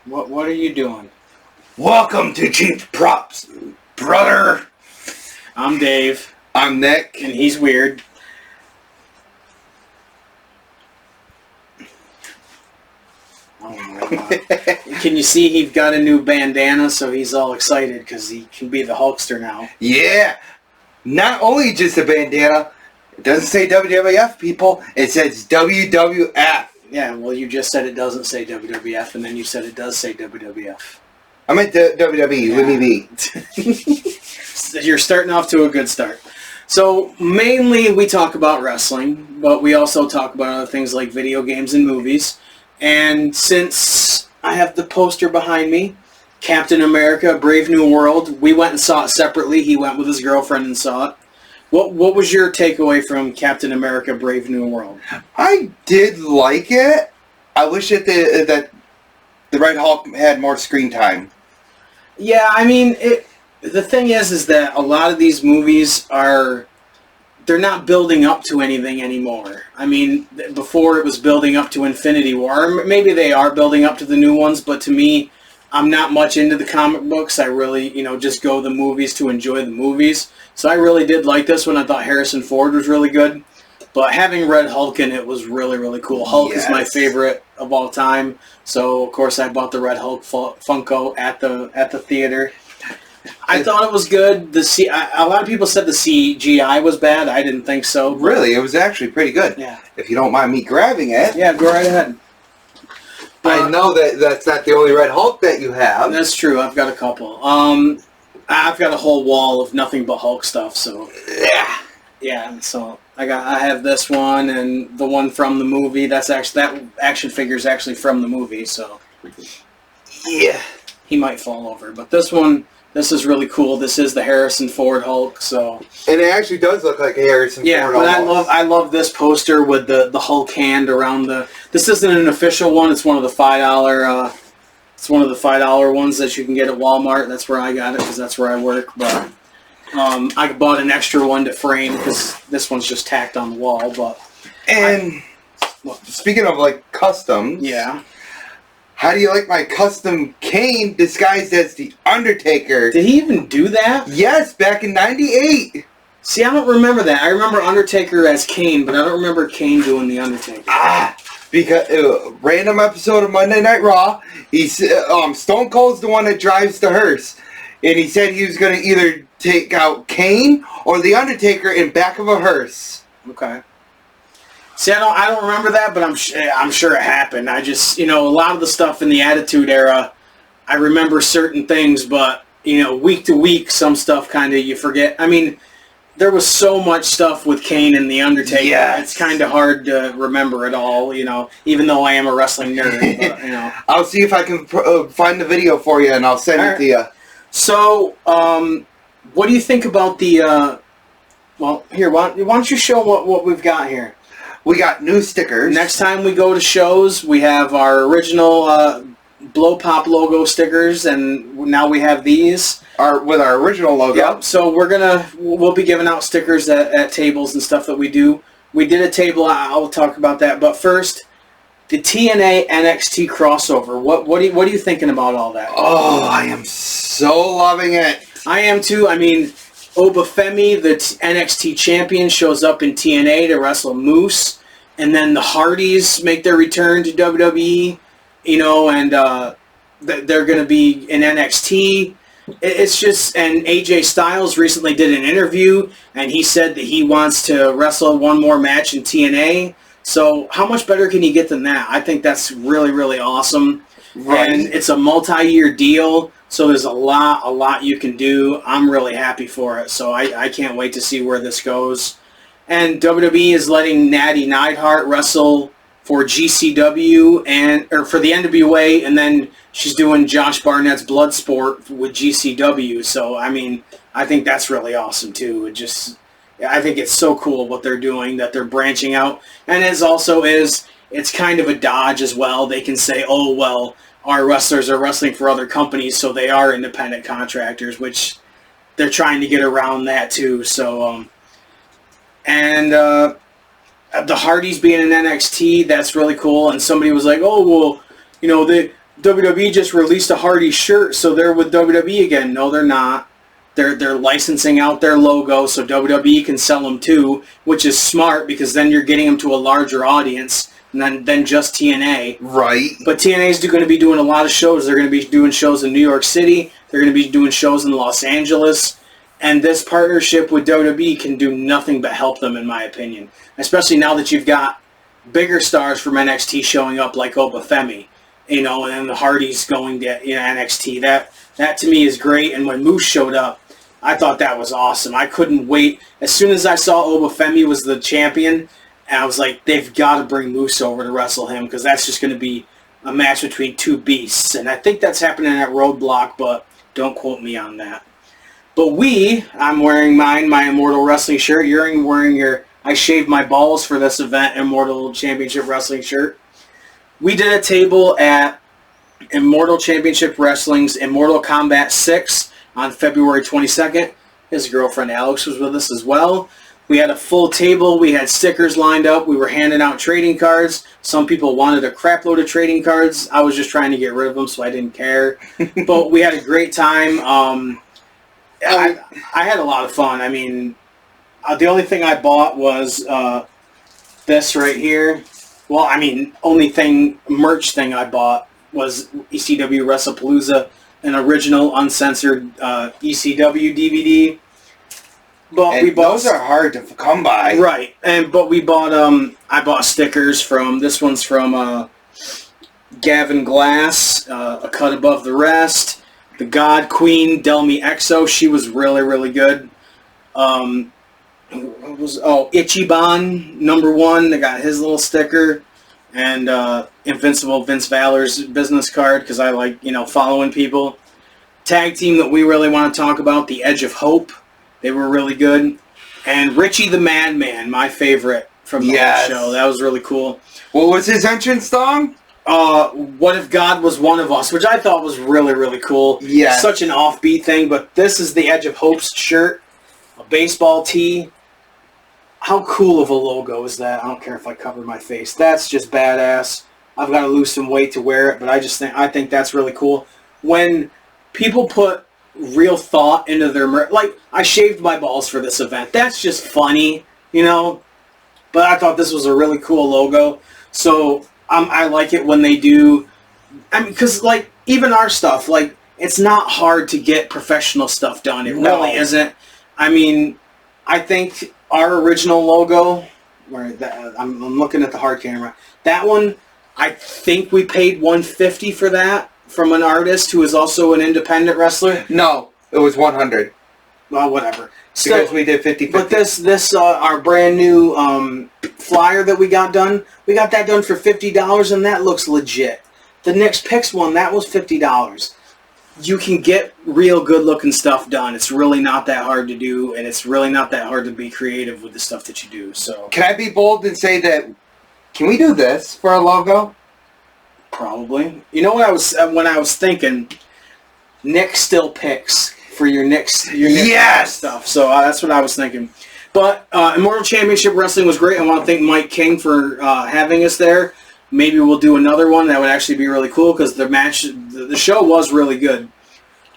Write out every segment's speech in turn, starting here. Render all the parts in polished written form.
What are you doing? Welcome to Cheap Props, brother. I'm Dave. I'm Nick. And he's weird. Oh my God. Can you see he's got a new bandana, so he's all excited because he can be the Hulkster now. Yeah. Not only just a bandana, it doesn't say WWF, people. It says WWF. Yeah, well, you just said it doesn't say WWF, and then you said it does say WWF. I meant WWE. Yeah. Let me be. You're starting off to a good start. So, mainly we talk about wrestling, but we also talk about other things like video games and movies. And since I have the poster behind me, Captain America, Brave New World, we went and saw it separately. He went with his girlfriend and saw it. What was your takeaway from Captain America, Brave New World? I did like it. I wish that the Red Hulk had more screen time. Yeah, I mean, the thing is that a lot of these movies they're not building up to anything anymore. I mean, before it was building up to Infinity War. Maybe they are building up to the new ones, but to me, I'm not much into the comic books. I really, just go to the movies to enjoy the movies. So I really did like this one. I thought Harrison Ford was really good. But having Red Hulk in it was really, really cool. Hulk is my favorite of all time. So, of course, I bought the Red Hulk Funko at the theater. I thought it was good. A lot of people said the CGI was bad. I didn't think so. Really? It was actually pretty good. Yeah. If you don't mind me grabbing it. Yeah, go right ahead. I know that's not the only Red Hulk that you have. That's true. I've got a couple. I've got a whole wall of nothing but Hulk stuff. So yeah. So I have this one and the one from the movie. That action figure is actually from the movie. So yeah, he might fall over. But this one, this is really cool. This is the Harrison Ford Hulk. So and it actually does look like a Harrison Ford. Yeah, but I love this poster with the Hulk hand around the. This isn't an official one. It's one of the $5. It's one of the $5 ones that you can get at Walmart. That's where I got it because that's where I work. But I bought an extra one to frame because this one's just tacked on the wall. But speaking of like customs, yeah. How do you like my custom Kane disguised as the Undertaker? Did he even do that? Yes, back in '98. See, I don't remember that. I remember Undertaker as Kane, but I don't remember Kane doing the Undertaker. Because random episode of Monday Night Raw, Stone Cold's the one that drives the hearse, and he said he was going to either take out Kane or the Undertaker in back of a hearse. Okay. See, I don't remember that, but I'm sure it happened. I just, a lot of the stuff in the Attitude Era, I remember certain things, but, week to week, some stuff kind of you forget. I mean, there was so much stuff with Kane and the Undertaker. Yes. It's kind of hard to remember it all, even though I am a wrestling nerd. But, I'll see if I can find the video for you, and I'll send it to you. So, what do you think about the? Well, here, why don't you show what we've got here? We got new stickers. Next time we go to shows, we have our original Blow Pop logo stickers, and now we have these. With our original logo. Yep. So we'll be giving out stickers at tables and stuff that we do. We did a table. I'll talk about that. But first, the TNA NXT crossover. What are you thinking about all that? Oh, I am so loving it. I am too. I mean, Obafemi, the NXT champion, shows up in TNA to wrestle Moose, and then the Hardys make their return to WWE. And they're going to be in NXT. It's just, and AJ Styles recently did an interview, and he said that he wants to wrestle one more match in TNA. So how much better can you get than that? I think that's really, really awesome. Right. And it's a multi-year deal, so there's a lot you can do. I'm really happy for it, so I can't wait to see where this goes. And WWE is letting Natty Neidhart wrestle for GCW or for the NWA, and then she's doing Josh Barnett's Bloodsport with GCW. So, I mean, I think that's really awesome, too. I think it's so cool what they're doing, that they're branching out. And it's kind of a dodge as well. They can say, oh, well, our wrestlers are wrestling for other companies, so they are independent contractors, which they're trying to get around that, too. So, the Hardys being in NXT, that's really cool. And somebody was like, oh, well, WWE just released a Hardy shirt, so they're with WWE again. No, they're not. They're licensing out their logo so WWE can sell them too, which is smart because then you're getting them to a larger audience than just TNA. Right. But TNA is going to be doing a lot of shows. They're going to be doing shows in New York City. They're going to be doing shows in Los Angeles. And this partnership with WWE can do nothing but help them, in my opinion. Especially now that you've got bigger stars from NXT showing up like Obafemi, and then the Hardys going to NXT. That to me is great. And when Moose showed up, I thought that was awesome. I couldn't wait. As soon as I saw Obafemi was the champion, I was like, they've got to bring Moose over to wrestle him because that's just going to be a match between two beasts. And I think that's happening at Roadblock, but don't quote me on that. But I'm wearing my Immortal Wrestling shirt. You're wearing your I shaved my balls for this event Immortal Championship Wrestling shirt. We did a table at Immortal Championship Wrestling's Immortal Kombat 6 on February 22nd. His girlfriend Alex was with us as well. We had a full table. We had stickers lined up. We were handing out trading cards. Some people wanted a crap load of trading cards. I was just trying to get rid of them, so I didn't care. But we had a great time. I had a lot of fun. I mean, the only thing I bought was this right here. Well, I mean, merch thing I bought was ECW WrestlePalooza, an original uncensored ECW DVD. But and those are hard to come by, right? But we bought I bought stickers from this one's from Gavin Glass, A Cut Above the Rest, the God Queen Delmi Exo. She was really, really good. Ichiban #1. They got his little sticker, and Invincible Vince Valor's business card because I like following people. Tag team that we really want to talk about, the Edge of Hope. They were really good. And Richie the Madman, my favorite from the whole show. That was really cool. What was his entrance song? What If God Was One of Us, which I thought was really, really cool. Yeah. Such an offbeat thing, but this is the Edge of Hope's shirt, a baseball tee. How cool of a logo is that? I don't care if I cover my face. That's just badass. I've got to lose some weight to wear it, but I think that's really cool. When people put real thought into their like I shaved my balls for this event. That's just funny, But I thought this was a really cool logo. So I like it when they do. I mean, because like even our stuff, like it's not hard to get professional stuff done. It really isn't. I mean, I think our original logo, I'm looking at the hard camera. That one, I think we paid $150 for that. From an artist who is also an independent wrestler? No, it was 100. Well, whatever. Because we did 50-50. But this our brand new flyer that we got done for $50, and that looks legit. The Nick's Picks one, that was $50. You can get real good looking stuff done. It's really not that hard to do, and it's really not that hard to be creative with the stuff that you do. So can I be bold and say that? Can we do this for a logo? Probably. You know what when I was thinking, Nick still picks for your Nick's stuff. So that's what I was thinking. But Immortal Championship Wrestling was great. I want to thank Mike King for having us there. Maybe we'll do another one. That would actually be really cool because the show was really good.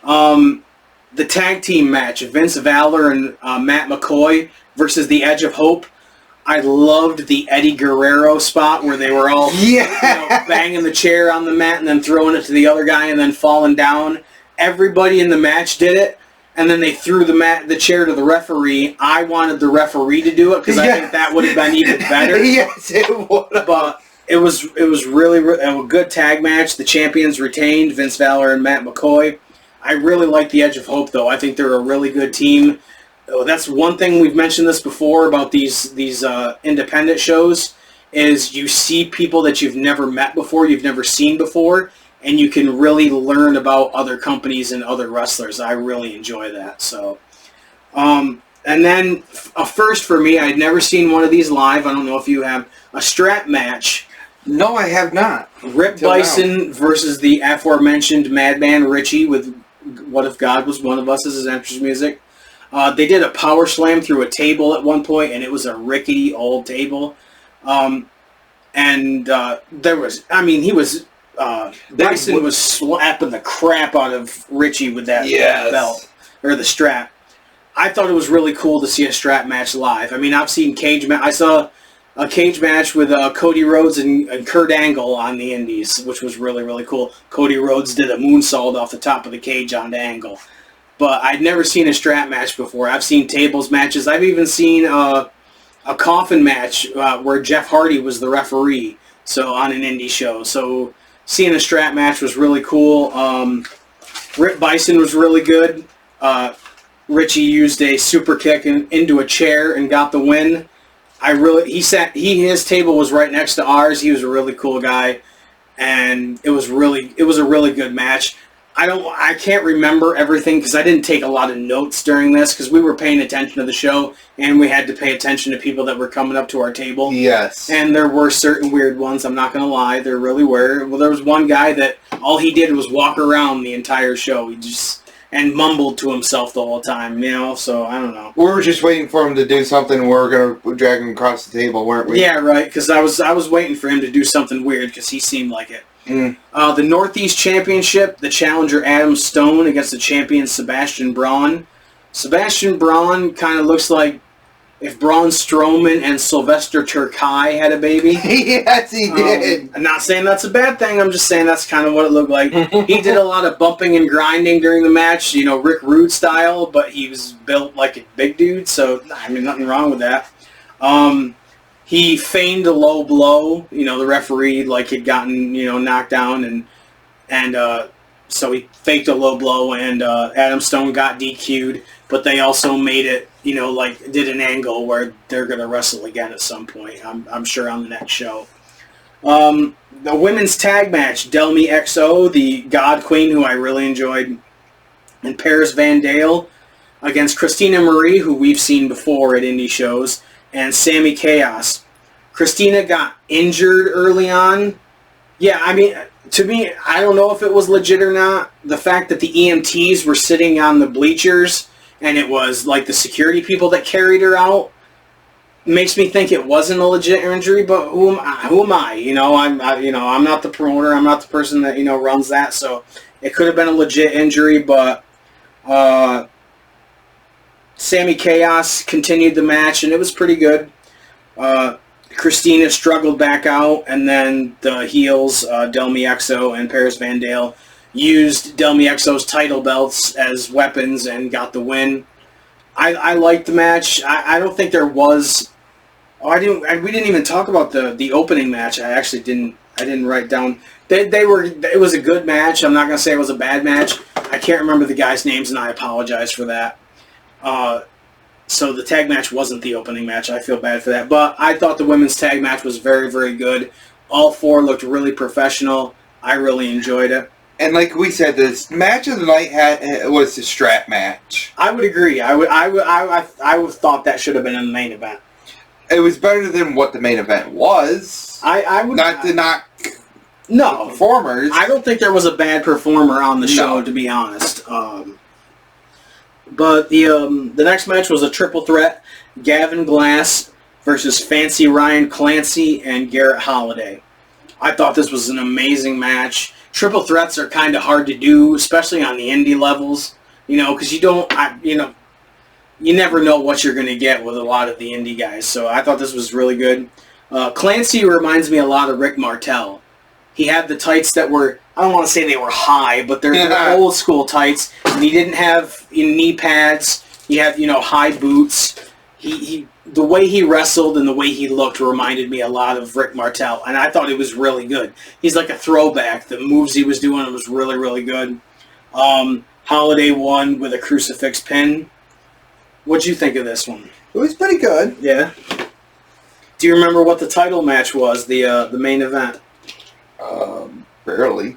The tag team match, Vince Valor and Matt McCoy versus the Edge of Hope. I loved the Eddie Guerrero spot where they were all banging the chair on the mat and then throwing it to the other guy and then falling down. Everybody in the match did it, and then they threw the chair to the referee. I wanted the referee to do it because I think that would have been even better. Yes, it would. But it was really a good tag match. The champions retained, Vince Valor and Matt McCoy. I really like the Edge of Hope, though. I think they're a really good team. That's one thing we've mentioned this before about these independent shows is you see people that you've never met before, you've never seen before, and you can really learn about other companies and other wrestlers. I really enjoy that. So, and then a first for me, I'd never seen one of these live. I don't know if you have a strap match. No, I have not. Rip Bison versus the aforementioned Madman Richie with What If God Was One of Us as his entrance music. They did a power slam through a table at one point, and it was a rickety old table. There was, he was Bryson was slapping the crap out of Richie with that belt, or the strap. I thought it was really cool to see a strap match live. I mean, I've seen I saw a cage match with Cody Rhodes and Kurt Angle on the Indies, which was really, really cool. Cody Rhodes did a moonsault off the top of the cage onto Angle. But I'd never seen a strap match before. I've seen tables matches. I've even seen a coffin match where Jeff Hardy was the referee, so on an indie show. So seeing a strap match was really cool. Rip Bison was really good. Richie used a super kick into a chair and got the win. His table was right next to ours. He was a really cool guy, and it was a really good match. I can't remember everything because I didn't take a lot of notes during this because we were paying attention to the show and we had to pay attention to people that were coming up to our table. Yes. And there were certain weird ones, I'm not going to lie. There really were. Well, there was one guy that all he did was walk around the entire show. He just and mumbled to himself the whole time, so I don't know. We were just waiting for him to do something and we were going to drag him across the table, weren't we? Yeah, right, because I was waiting for him to do something weird because he seemed like it. The Northeast Championship, the challenger Adam Stone against the champion Sebastian Braun. Sebastian Braun kind of looks like if Braun Strowman and Sylvester Terkay had a baby. Yes, he did. I'm not saying that's a bad thing. I'm just saying that's kind of what it looked like. He did a lot of bumping and grinding during the match, Rick Rude style, but he was built like a big dude, so, I mean, nothing wrong with that. He feigned a low blow. The referee had gotten knocked down, and so he faked a low blow, and Adam Stone got DQ'd. But they also made it, did an angle where they're gonna wrestle again at some point. I'm sure on the next show. The women's tag match: Delmy XO, the God Queen, who I really enjoyed, and Paris Van Dale against Christina Marie, who we've seen before at indie shows, and Sammy Chaos. Christina got injured early on. Yeah, I mean, to me, I don't know if it was legit or not. The fact that the EMTs were sitting on the bleachers and it was like the security people that carried her out makes me think it wasn't a legit injury. But who am I? I'm not the promoter. I'm not the person that runs that. So it could have been a legit injury, but Sammy Chaos continued the match and it was pretty good. Christina struggled back out, and then the heels, Delmy XO and Paris Van Dale, used Delmy XO's title belts as weapons and got the win. I liked the match. I don't think there was... we didn't even talk about the opening match. I actually didn't write down... It was a good match. I'm not going to say it was a bad match. I can't remember the guys' names, and I apologize for that. So the tag match wasn't the opening match. I feel bad for that. But I thought the women's tag match was very, very good. All four looked really professional. I really enjoyed it. And like we said, this match of the night was the strap match. I would agree. I would thought that should have been in the main event. It was better than what the main event was. I would not to knock the performers. I don't think there was a bad performer on the show, to be honest. But the next match was a triple threat: Gavin Glass versus Fancy Ryan Clancy and Garrett Holiday. I thought this was an amazing match. Triple threats are kind of hard to do, especially on the indie levels, because you never know what you're going to get with a lot of the indie guys. So I thought this was really good. Clancy reminds me a lot of Rick Martel. He had the tights that were, I don't want to say they were high, but they're old school tights. And he didn't have knee pads. He had, high boots. The way he wrestled and the way he looked reminded me a lot of Rick Martel. And I thought it was really good. He's like a throwback. The moves he was doing was really, really good. Holiday won with a crucifix pin. What'd you think of this one? It was pretty good. Yeah. Do you remember what the title match was, the main event? Barely.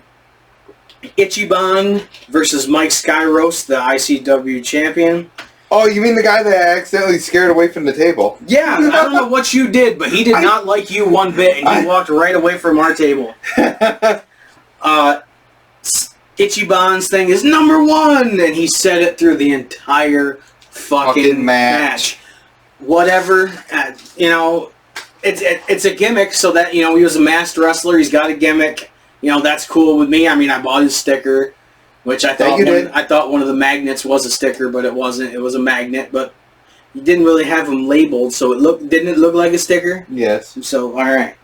Ichiban versus Mike Skyros, the ICW champion. Oh, you mean the guy that accidentally scared away from the table? Yeah, I don't know what you did, but he did not like you one bit, and he walked right away from our table. Ichiban's thing is #1, and he said it through the entire fucking match. Whatever, it's a gimmick, so that, he was a masked wrestler, he's got a gimmick, that's cool with me. I mean, I bought his sticker, which I thought one of the magnets was a sticker, but it wasn't. It was a magnet, but you didn't really have them labeled, so didn't it look like a sticker? Yes. So, all right.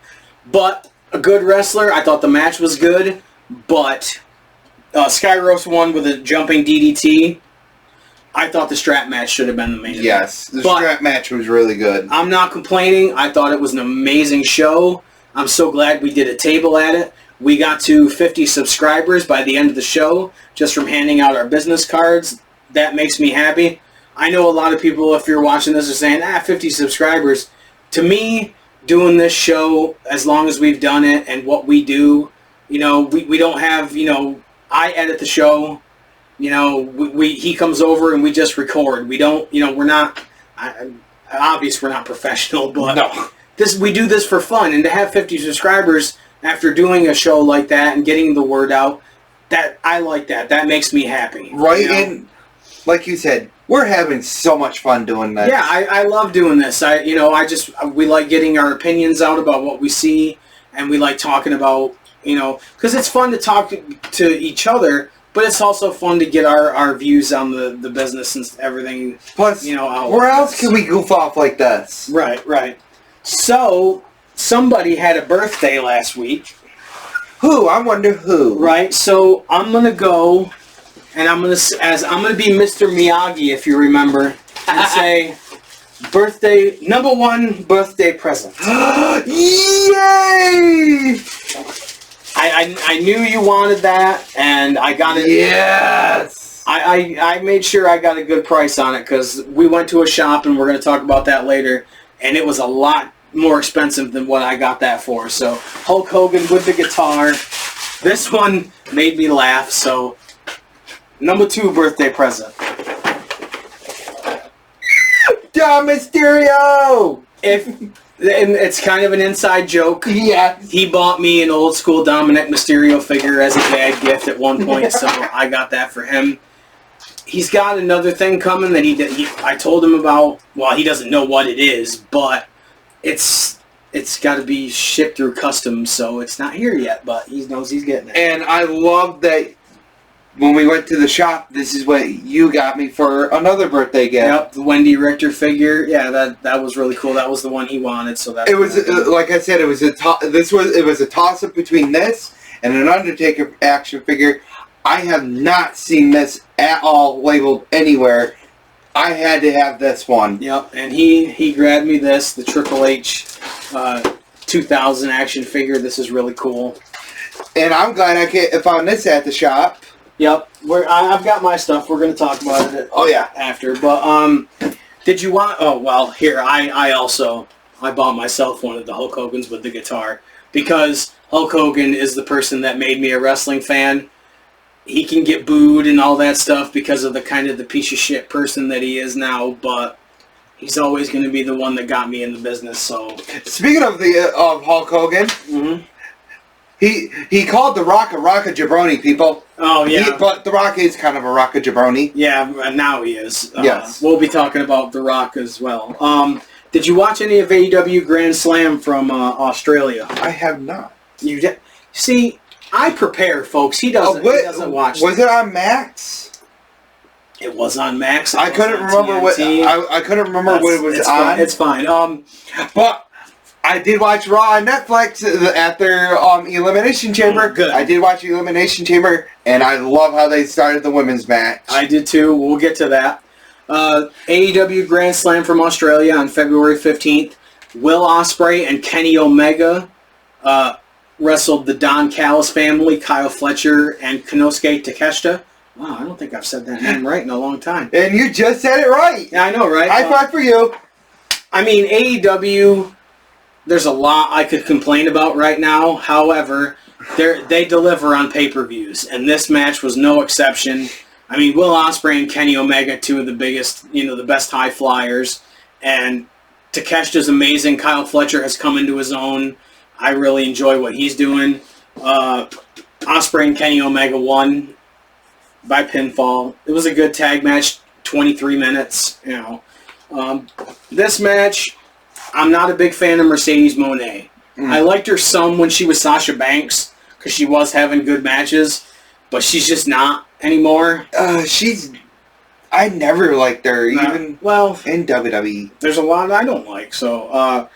But a good wrestler. I thought the match was good, but Skyros won with a jumping DDT. I thought the strap match should have been the main event. Yes, the strap match was really good. I'm not complaining. I thought it was an amazing show. I'm so glad we did a table at it. We got to 50 subscribers by the end of the show just from handing out our business cards. That makes me happy. I know a lot of people, if you're watching this, are saying, 50 subscribers. To me, doing this show, as long as we've done it and what we do, we don't have, I edit the show. He comes over and we just record. We don't, we're not, obviously we're not professional, but no. We do this for fun. And to have 50 subscribers after doing a show like that and getting the word out, I like that. That makes me happy. Right, and like you said, we're having so much fun doing this. Yeah, I love doing this. We like getting our opinions out about what we see, and we like talking about, because it's fun to talk to each other, but it's also fun to get our views on the business and everything. Plus, where else can we goof off like this? Right. So, somebody had a birthday last week. Who? I wonder who. Right, so I'm going to go, and I'm going to be Mr. Miyagi, if you remember, and say, number one birthday present. Yay! I knew you wanted that, and I got it. Yes! I made sure I got a good price on it, because we went to a shop, and we're going to talk about that later, and it was a lot more expensive than what I got that for. So, Hulk Hogan with the guitar. This one made me laugh, so number 2 birthday present. Dom Mysterio! And it's kind of an inside joke. Yeah. He bought me an old school Dominic Mysterio figure as a dad gift at one point, so I got that for him. He's got another thing coming that I told him about. Well, he doesn't know what it is, but it's got to be shipped through customs, so it's not here yet, but he knows he's getting it. And I love that when we went to the shop, this is what you got me for another birthday gift. Yep, the Wendy Richter figure. Yeah, that was really cool. That was the one he wanted, so that. It was like I said, it was a toss up between this and an Undertaker action figure. I have not seen this at all labeled anywhere. I had to have this one. Yep, and he grabbed me this, the Triple H 2000 action figure. This is really cool. And I'm glad I found this at the shop. Yep, I've got my stuff. We're going to talk about it after. But did you want... Oh, well, here, I bought myself one of the Hulk Hogan's with the guitar. Because Hulk Hogan is the person that made me a wrestling fan. He can get booed and all that stuff because of the piece of shit person that he is now, but he's always going to be the one that got me in the business. So, speaking of Hulk Hogan, he called The Rock a jabroni, people. Oh yeah, but The Rock is kind of a jabroni. Yeah, now he is. Yes, we'll be talking about The Rock as well. Did you watch any of AEW Grand Slam from Australia? I have not. You did? See. I prepare, folks. He doesn't watch. Was it on Max? It was on Max. I couldn't remember what I couldn't remember what it was on. It's fine. But I did watch Raw on Netflix at their Elimination Chamber. Good. I did watch Elimination Chamber, and I love how they started the women's match. I did too. We'll get to that. AEW Grand Slam from Australia on February 15th. Will Ospreay and Kenny Omega wrestled the Don Callis family, Kyle Fletcher, and Konosuke Takeshita. Wow, I don't think I've said that name right in a long time. And you just said it right. Yeah, I know, right? High five for you. I mean, AEW, there's a lot I could complain about right now. However, they deliver on pay-per-views, and this match was no exception. I mean, Will Ospreay and Kenny Omega, two of the biggest, the best high flyers, and Takeshita's amazing. Kyle Fletcher has come into his own. I really enjoy what he's doing. Ospreay and Kenny Omega won by pinfall. It was a good tag match, 23 minutes. This match, I'm not a big fan of Mercedes Moné. I liked her some when she was Sasha Banks because she was having good matches, but she's just not anymore. I never liked her, even in WWE. There's a lot I don't like. So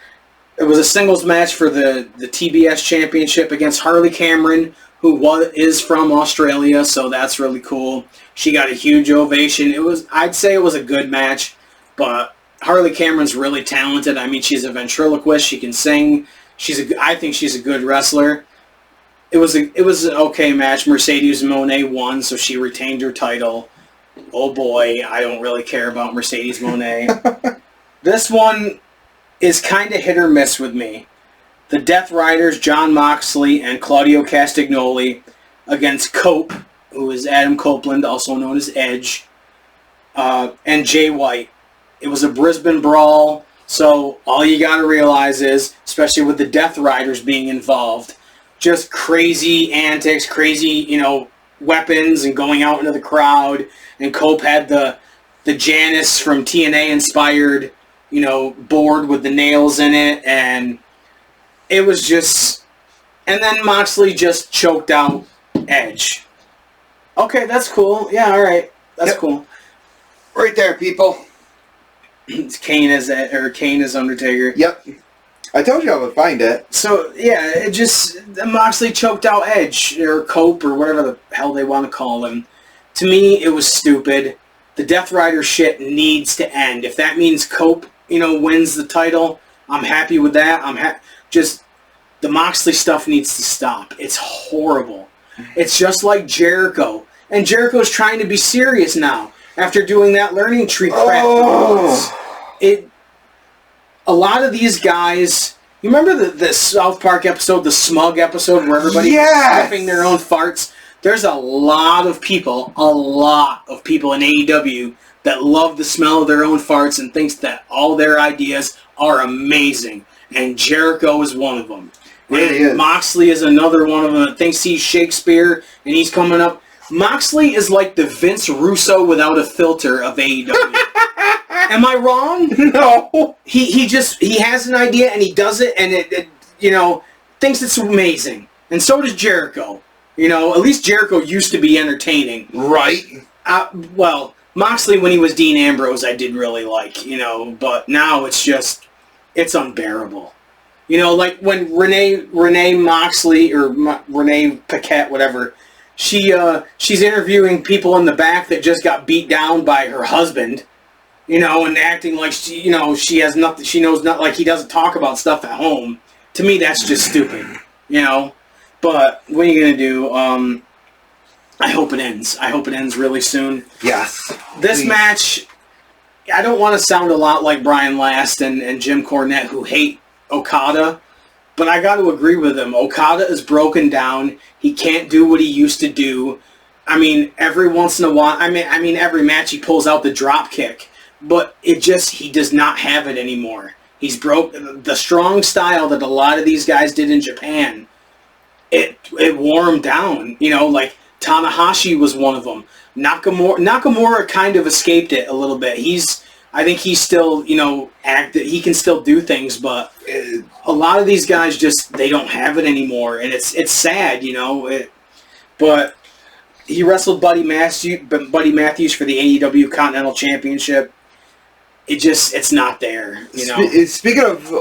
it was a singles match for the TBS Championship against Harley Cameron, who is from Australia, so that's really cool. She got a huge ovation. I'd say it was a good match, but Harley Cameron's really talented. I mean, she's a ventriloquist. She can sing. I think she's a good wrestler. It was an okay match. Mercedes Moné won, so she retained her title. Oh boy, I don't really care about Mercedes Moné. This one is kind of hit or miss with me. The Death Riders, Jon Moxley and Claudio Castagnoli, against Cope, who is Adam Copeland, also known as Edge, and Jay White. It was a Brisbane brawl, so all you got to realize is, especially with the Death Riders being involved, just crazy antics, crazy, weapons and going out into the crowd. And Cope had the Janice from TNA inspired, board with the nails in it, and it was just... And then Moxley just choked out Edge. Okay, that's cool. Yeah, all right. That's cool. Right there, people. Kane as Undertaker. Yep. I told you I would find it. So, yeah, Moxley choked out Edge, or Cope, or whatever the hell they want to call him. To me, it was stupid. The Death Rider shit needs to end. If that means Cope, wins the title, I'm happy with that. Just, the Moxley stuff needs to stop. It's horrible. It's just like Jericho. And Jericho's trying to be serious now, after doing that learning tree crap. A lot of these guys, you remember the South Park episode, the Smug episode, where everybody was sniffing their own farts? There's a lot of people in AEW that love the smell of their own farts and thinks that all their ideas are amazing. And Jericho is one of them. And Moxley is another one of them that thinks he's Shakespeare and he's coming up. Moxley is like the Vince Russo without a filter of AEW. Am I wrong? No. He has an idea and he does it and it thinks it's amazing. And so does Jericho. At least Jericho used to be entertaining. Right. Well, Moxley when he was Dean Ambrose I did really like, but now it's unbearable. Like when Renee Moxley or Renee Paquette, whatever, she's interviewing people in the back that just got beat down by her husband, and acting like she has nothing, she knows not, like he doesn't talk about stuff at home. To me, that's just stupid, But what are you gonna do? I hope it ends. I hope it ends really soon. Yes. This match, I don't want to sound a lot like Brian Last and Jim Cornette, who hate Okada, but I got to agree with him. Okada is broken down. He can't do what he used to do. I mean, every once in a while, I mean, every match he pulls out the drop kick, but he does not have it anymore. He's broke the strong style that a lot of these guys did in Japan. It wore him down. Like Tanahashi was one of them. Nakamura kind of escaped it a little bit. I think he's still, he can still do things, but a lot of these guys they don't have it anymore, and it's sad, but he wrestled Buddy Matthews for the AEW Continental Championship. It's not there, Speaking of,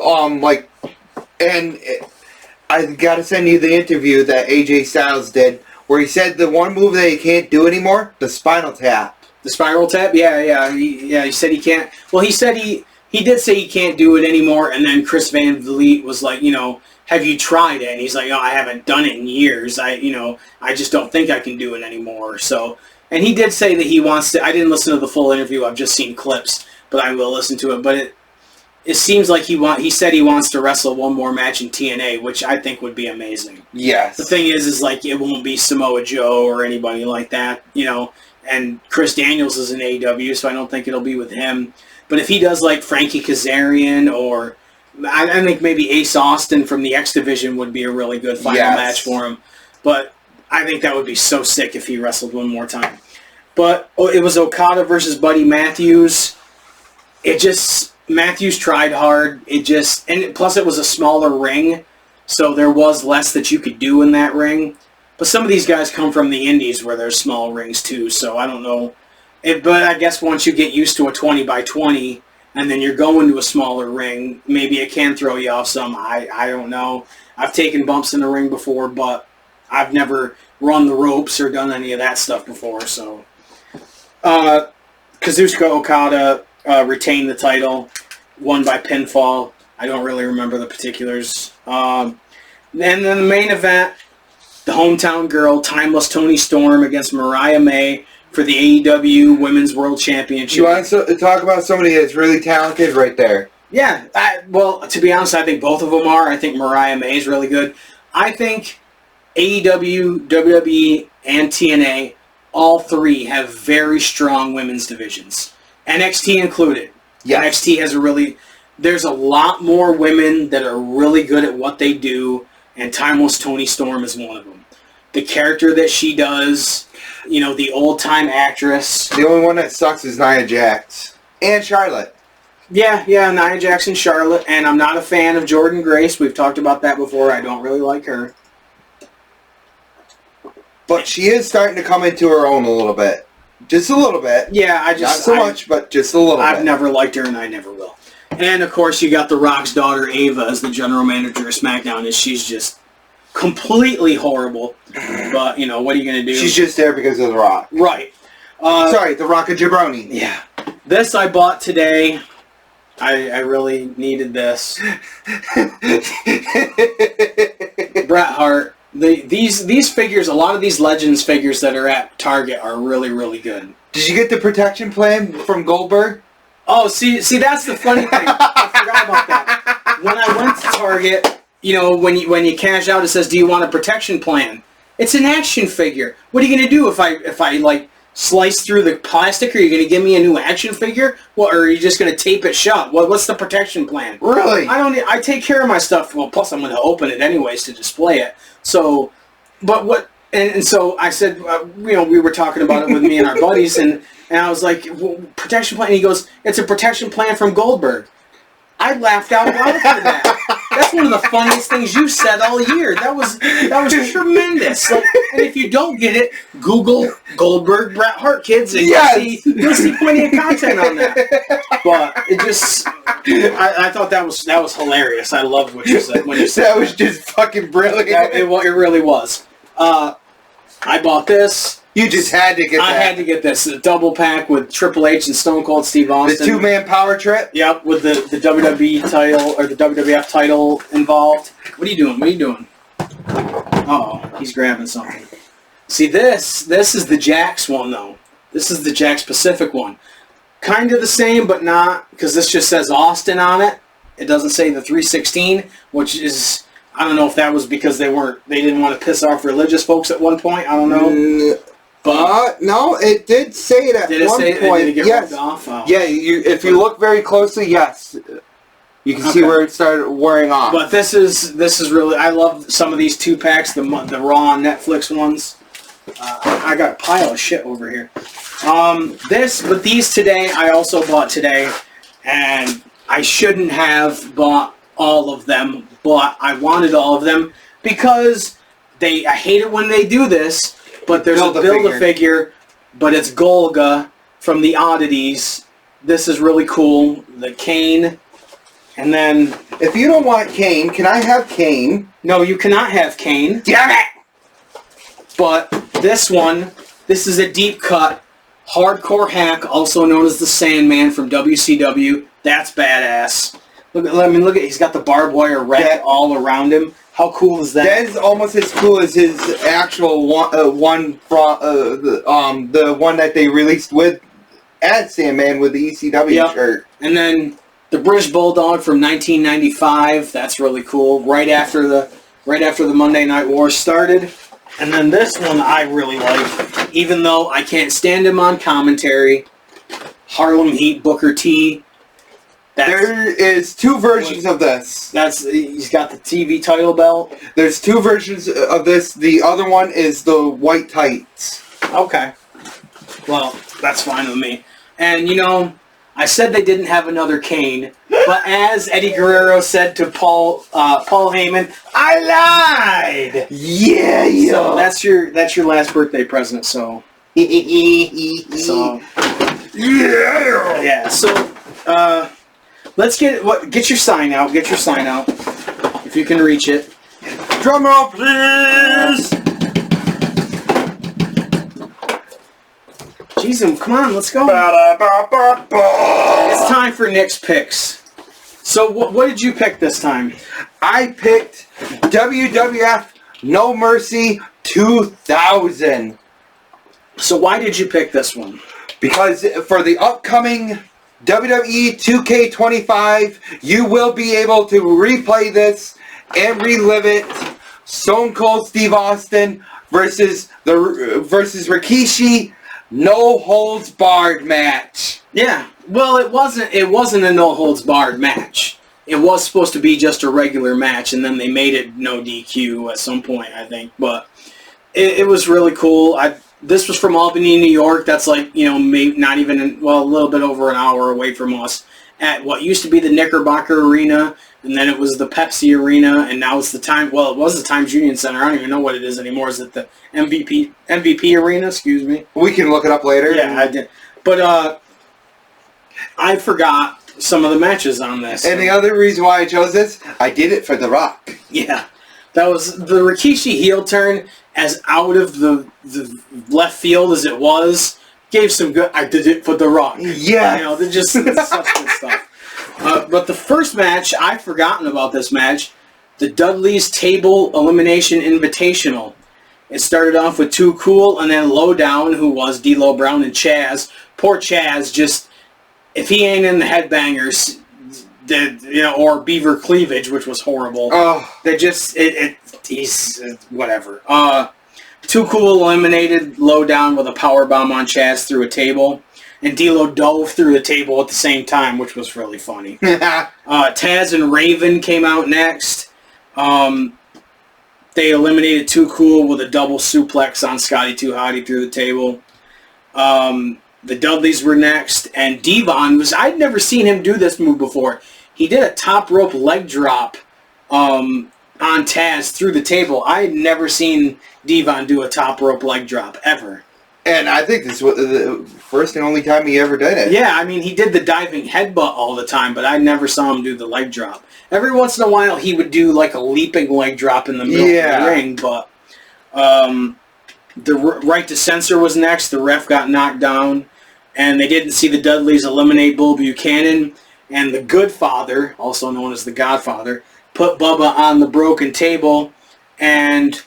I gotta send you the interview that AJ Styles did, where he said the one move that he can't do anymore, the spinal tap. The spiral tap? Yeah. He said he can't. Well, he said he did say he can't do it anymore, and then Chris Van Vliet was like, have you tried it? And he's like, I haven't done it in years. I just don't think I can do it anymore. So, and he did say that he wants to. I didn't listen to the full interview. I've just seen clips, but I will listen to it. But it seems like he said he wants to wrestle one more match in TNA, which I think would be amazing. Yes. The thing is like it won't be Samoa Joe or anybody like that, And Chris Daniels is in AEW, so I don't think it'll be with him. But if he does like Frankie Kazarian, or I think maybe Ace Austin from the X Division would be a really good final match for him. But I think that would be so sick if he wrestled one more time. But it was Okada versus Buddy Matthews. Matthews tried hard. And plus it was a smaller ring. So there was less that you could do in that ring. But some of these guys come from the indies where there's small rings too, so I don't know. But I guess once you get used to a 20 by 20 and then you're going to a smaller ring, maybe it can throw you off some. I don't know. I've taken bumps in the ring before, but I've never run the ropes or done any of that stuff before. So Kazuchika Okada retained the title, won by pinfall. I don't really remember the particulars. And then the main event, the hometown girl, Timeless Toni Storm against Mariah May for the AEW Women's World Championship. You want to talk about somebody that's really talented right there? Yeah. Well, to be honest, I think both of them are. I think Mariah May is really good. I think AEW, WWE, and TNA, all three have very strong women's divisions. NXT included. Yes. NXT has there's a lot more women that are really good at what they do, and Timeless Toni Storm is one of them. The character that she does, the old-time actress. The only one that sucks is Nia Jax. And Charlotte. Yeah, Nia Jax and Charlotte, and I'm not a fan of Jordynne Grace. We've talked about that before. I don't really like her. But she is starting to come into her own a little bit. Just a little bit. Yeah, not so much, but just a little bit. I've never liked her, and I never will. And, of course, you got The Rock's daughter, Ava, as the general manager of SmackDown, and she's just completely horrible. But, what are you going to do? She's just there because of The Rock. Right. Sorry, The Rock and Jabroni. Yeah. This I bought today. I really needed this. Bret Hart. These figures, a lot of these Legends figures that are at Target are really, really good. Did you get the protection plan from Goldberg? Oh, see, that's the funny thing. I forgot about that. When I went to Target, when you cash out, it says, "Do you want a protection plan?" It's an action figure. What are you going to do if I slice through the plastic? Are you going to give me a new action figure? Or are you just going to tape it shut? What's the protection plan? Really? I take care of my stuff. Well, plus I'm going to open it anyways to display it. So, but what? And so I said, we were talking about it with me and our buddies, and I was like, well, protection plan. And he goes, "It's a protection plan from Goldberg." I laughed out loud for that. That's one of the funniest things you said all year. That was tremendous. And if you don't get it, Google Goldberg Bret Hart, kids, and you'll see plenty of content on that. But it just, I thought that was hilarious. I loved what you said when you said that was just fucking brilliant. It really was. I bought this. You just had to get that. I had to get this. A double pack with Triple H and Stone Cold Steve Austin. The two-man power trip? Yep, with the WWE title, or the WWF title involved. What are you doing? Uh-oh, he's grabbing something. See, this is the Jax one, though. This is the Jax Pacific one. Kind of the same, but not, because this just says Austin on it. It doesn't say the 316, which is... I don't know if that was because they didn't want to piss off religious folks at one point. I don't know. But no, it did say it at one point. Did it get yes. off? Oh. Yeah, if you look very closely, yes, you can see where it started wearing off. But this is really. I love some of these 2-packs, the Raw and Netflix ones. I got a pile of shit over here. But these today, I also bought today, and I shouldn't have bought all of them, but I wanted all of them because I hate it when they do this, but there's a Build-A-Figure, but it's Golga from the Oddities. This is really cool. The Kane, and then... If you don't want Kane, can I have Kane? No, you cannot have Kane. Damn it! But this one, this is a deep cut, hardcore hack, also known as the Sandman from WCW. That's badass. Look at he's got the barbed wire red all around him. How cool is that? That is almost as cool as his actual one from the one that they released with as Sandman with the ECW shirt. And then the British Bulldog from 1995. That's really cool. Right after the Monday Night War started. And then this one I really like, even though I can't stand him on commentary. Harlem Heat Booker T. There is two versions of this. He's got the TV title belt. There's two versions of this. The other one is the white tights. Okay. Well, that's fine with me. And, I said they didn't have another Kane, But as Eddie Guerrero said to Paul Heyman, I lied. Yeah. So that's your last birthday present. So. Yeah. So let's get your sign out. Get your sign out if you can reach it. Drum roll, please. Jeez, come on, let's go. It's time for Nick's picks. So what did you pick this time? I picked WWF No Mercy 2000. So why did you pick this one? Because for the upcoming WWE 2K25, you will be able to replay this and relive it. Stone Cold Steve Austin versus Rikishi, no holds barred match. Yeah. Well, it wasn't a no holds barred match. It was supposed to be just a regular match, and then they made it no DQ at some point, I think. But it was really cool. This was from Albany, New York. That's like, maybe not even, a little bit over an hour away from us, at what used to be the Knickerbocker Arena, and then it was the Pepsi Arena, and now it's it was the Times Union Center. I don't even know what it is anymore. Is it the MVP Arena? Excuse me. We can look it up later. Yeah, I did. But I forgot some of the matches on this. And the other reason why I chose this, I did it for The Rock. Yeah. That was the Rikishi heel turn, as out of the left field as it was, gave some good, I did it for The Rock. Yeah. They're just such good stuff. But the first match, I've forgotten about this match, the Dudley's Table Elimination Invitational. It started off with Too Cool and then Lowdown, who was D'Lo Brown and Chaz. Poor Chaz, just, if he ain't in the Headbangers, or Beaver Cleavage, which was horrible. Oh. They just, he's, whatever. Too Cool eliminated Lowdown with a powerbomb on Chaz through a table. And D'Lo dove through the table at the same time, which was really funny. Taz and Raven came out next. They eliminated Too Cool with a double suplex on Scotty 2 Hotty through the table. The Dudleys were next. And Devon I'd never seen him do this move before. He did a top rope leg drop on Taz through the table. I had never seen Devon do a top rope leg drop, ever. And I think this was the first and only time he ever did it. Yeah, I mean, he did the diving headbutt all the time, but I never saw him do the leg drop. Every once in a while, he would do like a leaping leg drop in the middle of the ring, but the right to censor was next. The ref got knocked down, and they didn't see the Dudleys eliminate Bull Buchanan, and the Good Father, also known as the Godfather, put Bubba on the broken table, and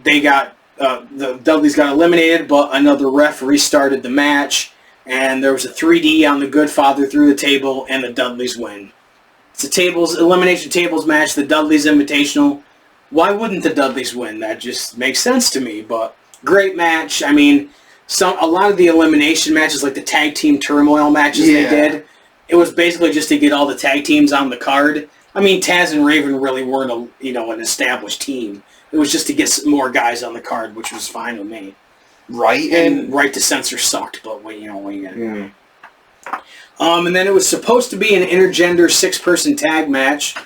they got the Dudleys got eliminated, but another ref restarted the match, and there was a 3D on the Good Father through the table, and the Dudleys win. It's a elimination tables match, the Dudleys Invitational. Why wouldn't the Dudleys win? That just makes sense to me, but great match. I mean, a lot of the elimination matches, like the tag team turmoil matches they did, it was basically just to get all the tag teams on the card. I mean, Taz and Raven really weren't an established team. It was just to get some more guys on the card, which was fine with me. Right. And right to censor sucked, but what you gonna do? And then it was supposed to be an intergender 6-person tag match,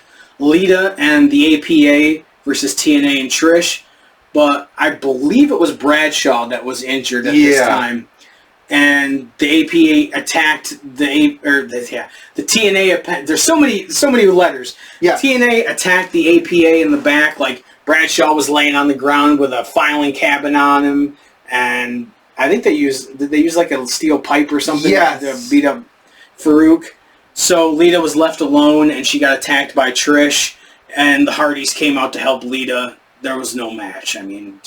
Lita and the APA versus TNA and Trish, but I believe it was Bradshaw that was injured at this time, and the APA attacked the TNA. There's so many letters. Yeah. TNA attacked the APA in the back, like Bradshaw was laying on the ground with a filing cabinet on him, and I think did they use like a steel pipe or something to beat up Farouk. So Lita was left alone, and she got attacked by Trish, and the Hardys came out to help Lita. There was no match. I mean,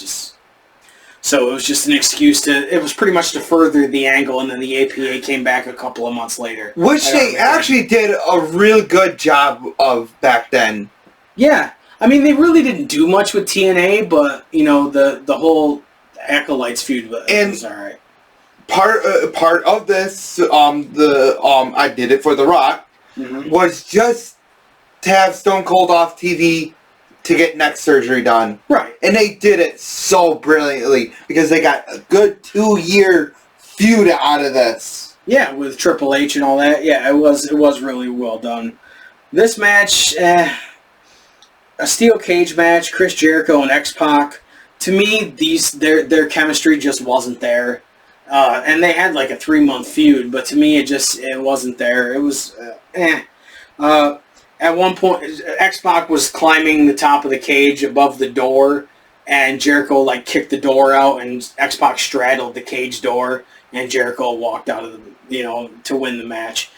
so it was just an excuse it was pretty much to further the angle, and then the APA came back a couple of months later. Which they actually did a real good job of back then. Yeah. I mean, they really didn't do much with TNA, but, the whole Acolytes feud was alright. Part of this, I did it for The Rock, was just to have Stone Cold off TV to get neck surgery done. Right. And they did it so brilliantly, because they got a good 2-year feud out of this. Yeah, with Triple H and all that. Yeah, it was really well done. This match, a steel cage match, Chris Jericho and X-Pac. To me, their chemistry just wasn't there. And they had like a 3-month feud, but to me it wasn't there. It was at one point, X-Pac was climbing the top of the cage above the door, and Jericho like kicked the door out, and X-Pac straddled the cage door, and Jericho walked out of the to win the match.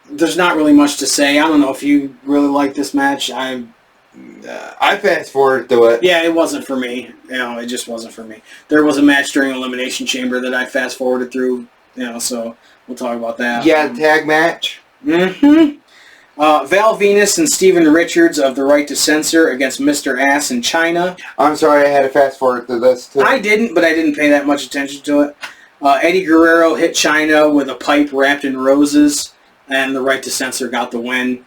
There's not really much to say. I don't know if you really like this match. I fast forward to it. Yeah, it wasn't for me. It just wasn't for me. There was a match during Elimination Chamber that I fast forwarded through. So we'll talk about that. Yeah, tag match. Mm-hmm. Val Venus and Steven Richards of The Right to Censor against Mr. Ass in China. I'm sorry, I had to fast forward to this too. I didn't, but I didn't pay that much attention to it. Eddie Guerrero hit China with a pipe wrapped in roses, and The Right to Censor got the win.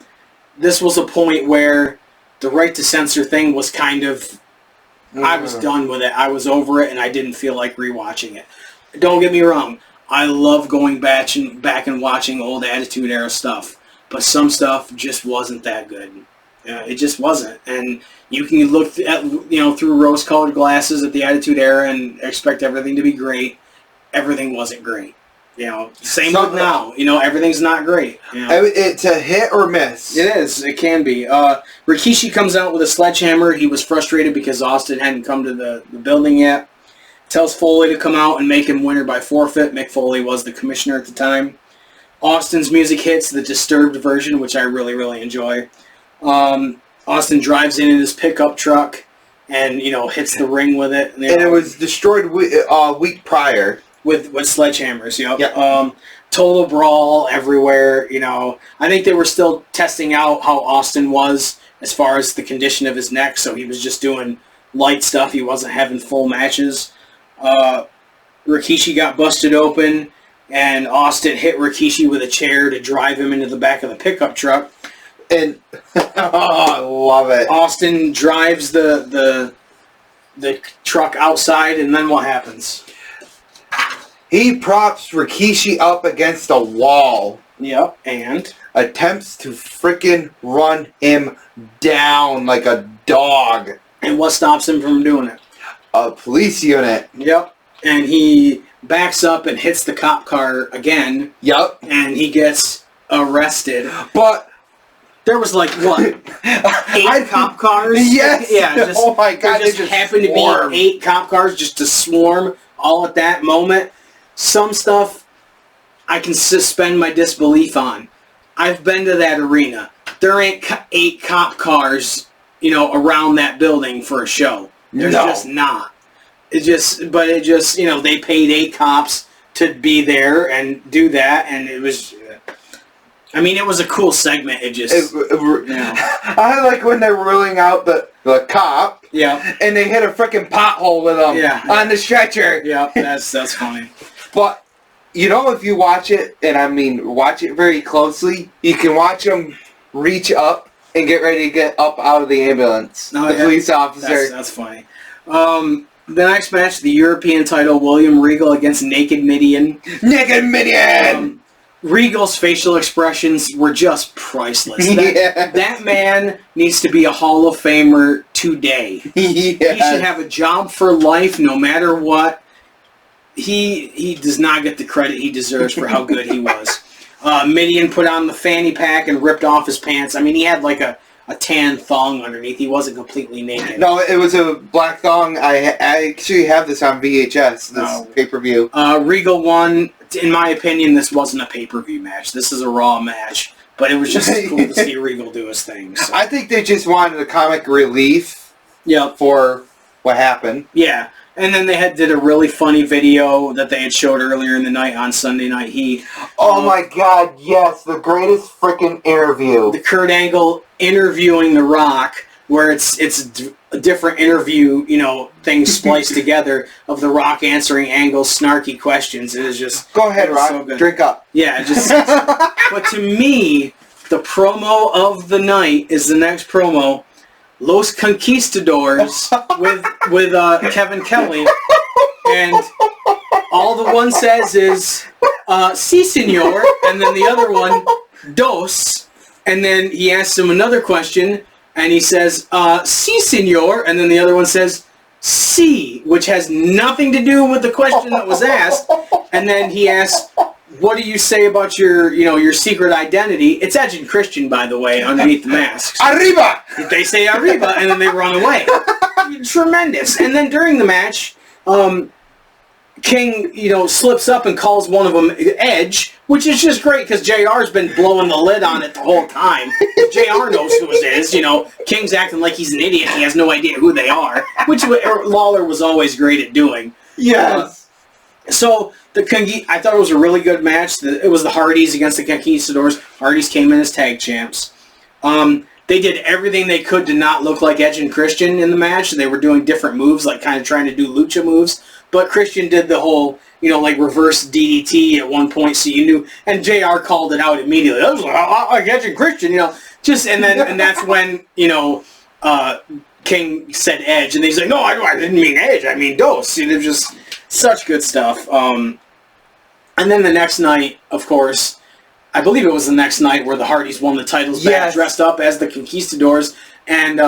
This was a point where the Right to Censor thing was kind of... I was done with it. I was over it, and I didn't feel like rewatching it. Don't get me wrong. I love going back and watching old Attitude Era stuff. But some stuff just wasn't that good. It just wasn't. And you can look at, through rose-colored glasses at the Attitude Era and expect everything to be great. Everything wasn't great. Same with now. Everything's not great. It's a hit or miss. It is. It can be. Rikishi comes out with a sledgehammer. He was frustrated because Austin hadn't come to the building yet. Tells Foley to come out and make him winner by forfeit. Mick Foley was the commissioner at the time. Austin's music hits, the Disturbed version, which I really, really enjoy. Austin drives in his pickup truck and, hits the ring with it. And it was destroyed a week prior. With sledgehammers, Yep. Total brawl everywhere, I think they were still testing out how Austin was as far as the condition of his neck, so he was just doing light stuff. He wasn't having full matches. Rikishi got busted open, and Austin hit Rikishi with a chair to drive him into the back of the pickup truck. And I love it. Austin drives the truck outside, and then what happens? He props Rikishi up against a wall. Yep, and attempts to frickin' run him down like a dog. And what stops him from doing it? A police unit. Yep. And he backs up and hits the cop car again. Yep. And he gets arrested. But there was like, what, 8 cop cars? Yes. Yeah. Oh my God. There just happened to be 8 cop cars just to swarm all at that moment. Some stuff I can suspend my disbelief on. I've been to that arena. There ain't 8 cop cars, around that building for a show. There's just not. They paid 8 cops to be there and do that, and it was... it was a cool segment. I like when they're ruling out the cop. Yeah. And they hit a freaking pothole with him on the stretcher. Yeah, that's funny. But, if you watch it, and watch it very closely, you can watch them reach up and get ready to get up out of the ambulance. Oh, the police officer. That's funny. The next match, the European title, William Regal against Naked Midian. Naked Midian! Regal's facial expressions were just priceless. Yes. That man needs to be a Hall of Famer today. Yes. He should have a job for life no matter what. He does not get the credit he deserves for how good he was. Midian put on the fanny pack and ripped off his pants. He had like a tan thong underneath. He wasn't completely naked. No, it was a black thong. I actually have this on VHS, this pay-per-view. Regal won. In my opinion, this wasn't a pay-per-view match. This is a Raw match. But it was just cool to see Regal do his thing. So. I think they just wanted a comic relief for what happened. Yeah. And then they did a really funny video that they had showed earlier in the night on Sunday Night Heat. Oh my God, yes, the greatest freaking interview. The Kurt Angle interviewing The Rock, where it's a different interview, things spliced together of The Rock answering Angle's snarky questions. It is just... Go ahead, Rock. So drink up. Yeah, but to me, the promo of the night is the next promo. Los Conquistadors with Kevin Kelly, and all the one says is "Sí, señor," and then the other one "Dos," And then he asks him another question, and he says, "Si, senor," and then the other one says, "Si," which has nothing to do with the question that was asked. And then he asks, "What do you say about your secret identity?" It's Edge and Christian, by the way, underneath the masks. Arriba! They say "Arriba," and then they run away. Tremendous. And then during the match, King, slips up and calls one of them Edge, which is just great because JR's been blowing the lid on it the whole time. JR knows who it is. King's acting like he's an idiot. He has no idea who they are, which Lawler was always great at doing. Yes. So I thought it was a really good match. It was the Hardys against the Conquistadors. Hardys came in as tag champs. They did everything they could to not look like Edge and Christian in the match. They were doing different moves, like kind of trying to do lucha moves. But Christian did the whole, like reverse DDT at one point, so you knew. And JR called it out immediately. That was like Edge and Christian, and that's when King said Edge, and he's like, no, I didn't mean Edge, I mean Dos. It was just such good stuff. And then the next night, of course, I believe it was the next night where the Hardys won the titles back, dressed up as the Conquistadors, and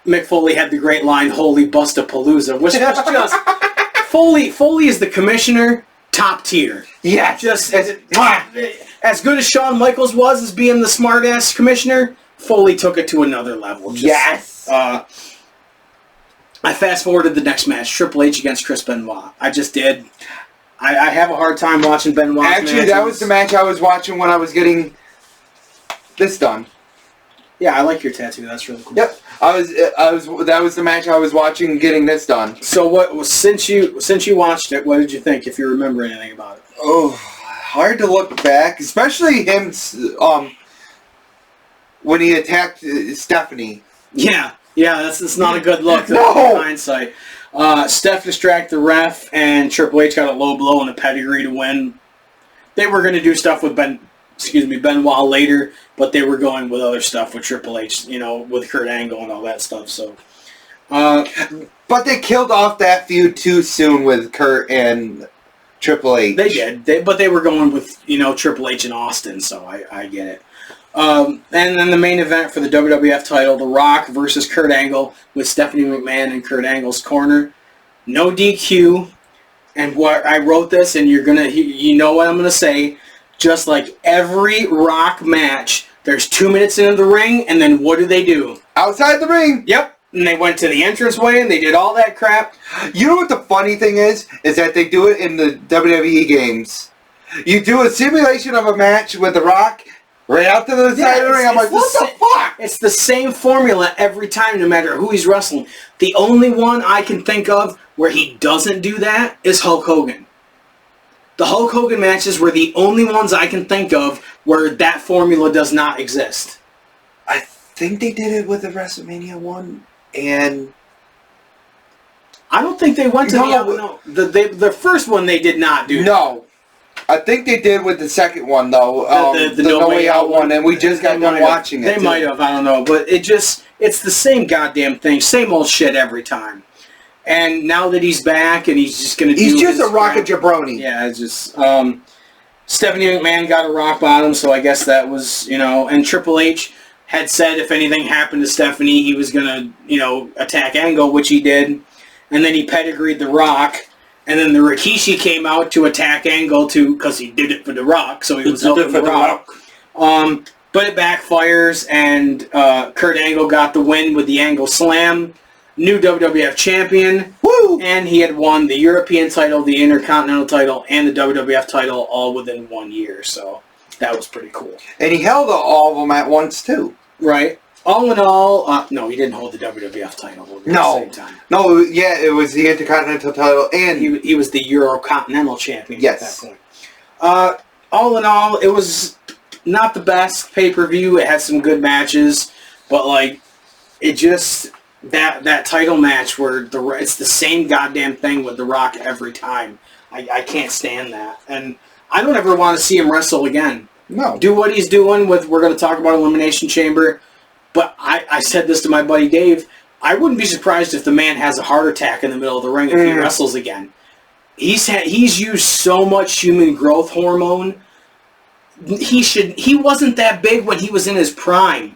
Mick Foley had the great line, "Holy Bustapalooza," which was just Foley is the commissioner, top tier. Yeah, just as good as Shawn Michaels was as being the smart-ass commissioner. Foley took it to another level. Yes. I fast-forwarded the next match, Triple H against Chris Benoit. I just did. I have a hard time watching Benoit's Actually, matches. that was the match I was watching when I was getting this done. Yeah, I like your tattoo. That's really cool. Yep. That was the match I was watching getting this done. So since you watched it, what did you think, if you remember anything about it? Oh, hard to look back, especially him when he attacked Stephanie. Yeah, that's not a good look. No! In hindsight. Steph distracted the ref, and Triple H got a low blow and a pedigree to win. They were going to do stuff with Benoit later, but they were going with other stuff with Triple H, with Kurt Angle and all that stuff. So, but they killed off that feud too soon with Kurt and Triple H. They did, but they were going with Triple H and Austin, so I get it. And then the main event for the WWF title, The Rock versus Kurt Angle, with Stephanie McMahon in Kurt Angle's corner. No DQ. And what I wrote this, and you know what I'm gonna say. Just like every Rock match, there's 2 minutes into the ring, and then what do? Outside the ring. Yep. And they went to the entranceway, and they did all that crap. You know what the funny thing is that they do it in the WWE games. You do a simulation of a match with The Rock. Right out to the side of the ring, I'm like, what the fuck? It's the same formula every time, no matter who he's wrestling. The only one I can think of where he doesn't do that is Hulk Hogan. The Hulk Hogan matches were the only ones I can think of where that formula does not exist. I think they did it with the WrestleMania one, and I don't think they went to the first one. They did not do. No. I think they did with the second one, though. The No Way Out one, and we just got done watching it. They might have, I don't know. But it's the same goddamn thing. Same old shit every time. And now that he's back and he's just going to do He's just a rocket jabroni. Yeah, it's just... Stephanie McMahon got a rock bottom, so I guess that was, And Triple H had said if anything happened to Stephanie, he was going to, attack Angle, which he did. And then he pedigreed The Rock. And then the Rikishi came out to attack Angle because he did it for The Rock, so he was helping The Rock. But it backfires, and Kurt Angle got the win with the Angle Slam. New WWF champion. Woo! And he had won the European title, the Intercontinental title, and the WWF title all within 1 year. So that was pretty cool. And he held all of them at once, too. Right. All in all, no, he didn't hold the WWF title at the same time. No, yeah, it was the Intercontinental title, and he was the Eurocontinental champion at that point. All in all, it was not the best pay-per-view. It had some good matches, but it just that title match where it's the same goddamn thing with The Rock every time. I can't stand that, and I don't ever want to see him wrestle again. No, do what he's doing with. We're going to talk about Elimination Chamber. But I said this to my buddy Dave. I wouldn't be surprised if the man has a heart attack in the middle of the ring if he wrestles again. He's used so much human growth hormone he wasn't that big when he was in his prime.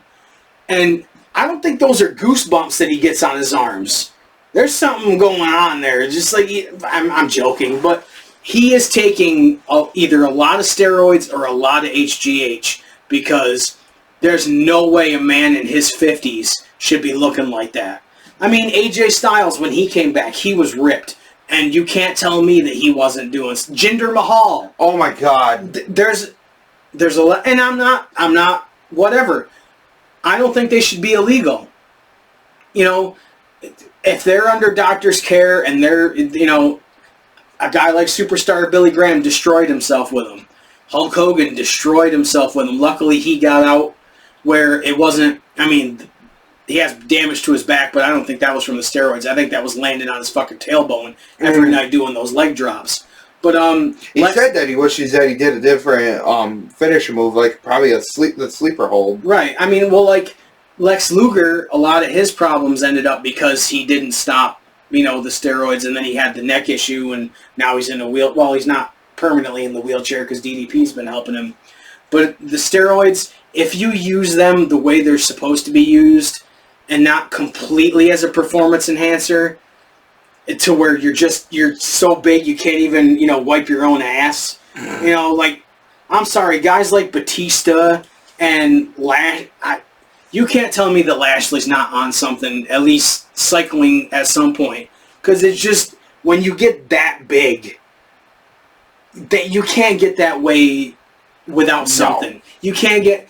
And I don't think those are goosebumps that he gets on his arms. There's something going on there. Just like, I'm joking, but he is taking either a lot of steroids or a lot of HGH, because there's no way a man in his 50s should be looking like that. I mean, AJ Styles, when he came back, he was ripped. And you can't tell me that he wasn't doing... Jinder Mahal. Oh my God. There's a lot... And I'm not... Whatever. I don't think they should be illegal. You know, if they're under doctor's care and they're... You know, a guy like superstar Billy Graham destroyed himself with them. Hulk Hogan destroyed himself with them. Luckily, he got out where it wasn't... I mean... He has damage to his back, but I don't think that was from the steroids. I think that was landing on his fucking tailbone every night doing those leg drops. But he said that he wishes that he did a different finisher move, like probably the sleeper hold. Right. I mean, well, like Lex Luger, a lot of his problems ended up because he didn't stop, you know, the steroids, and then he had the neck issue, and now he's in a wheel. Well, he's not permanently in the wheelchair because DDP's been helping him. But the steroids, if you use them the way they're supposed to be used, and not completely as a performance enhancer, to where you're so big you can't even, you know, wipe your own ass. You know, like, I'm sorry, guys like Batista and you can't tell me that Lashley's not on something, at least cycling at some point. Because it's just, when you get that big, that you can't get that way without something. You can't get...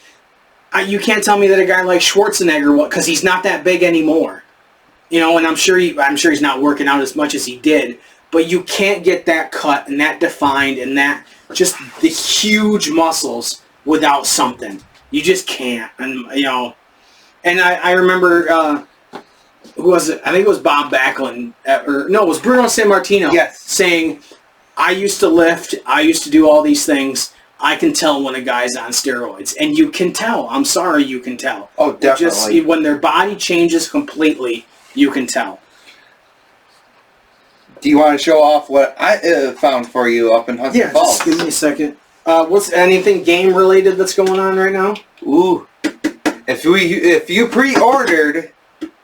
You can't tell me that a guy like Schwarzenegger, because he's not that big anymore, you know. And I'm sure he's not working out as much as he did. But you can't get that cut and that defined and that just the huge muscles without something. You just can't. And you know, and I remember who was it? I think it was Bob Backlund, or no, it was Bruno Sammartino. Yes, saying, "I used to lift. I used to do all these things. I can tell when a guy's on steroids." And you can tell. I'm sorry, you can tell. Oh, definitely. Just when their body changes completely, you can tell. Do you want to show off what I found for you up in Hudson Falls? Just give me a second. What's anything game related that's going on right now? Ooh. If you pre-ordered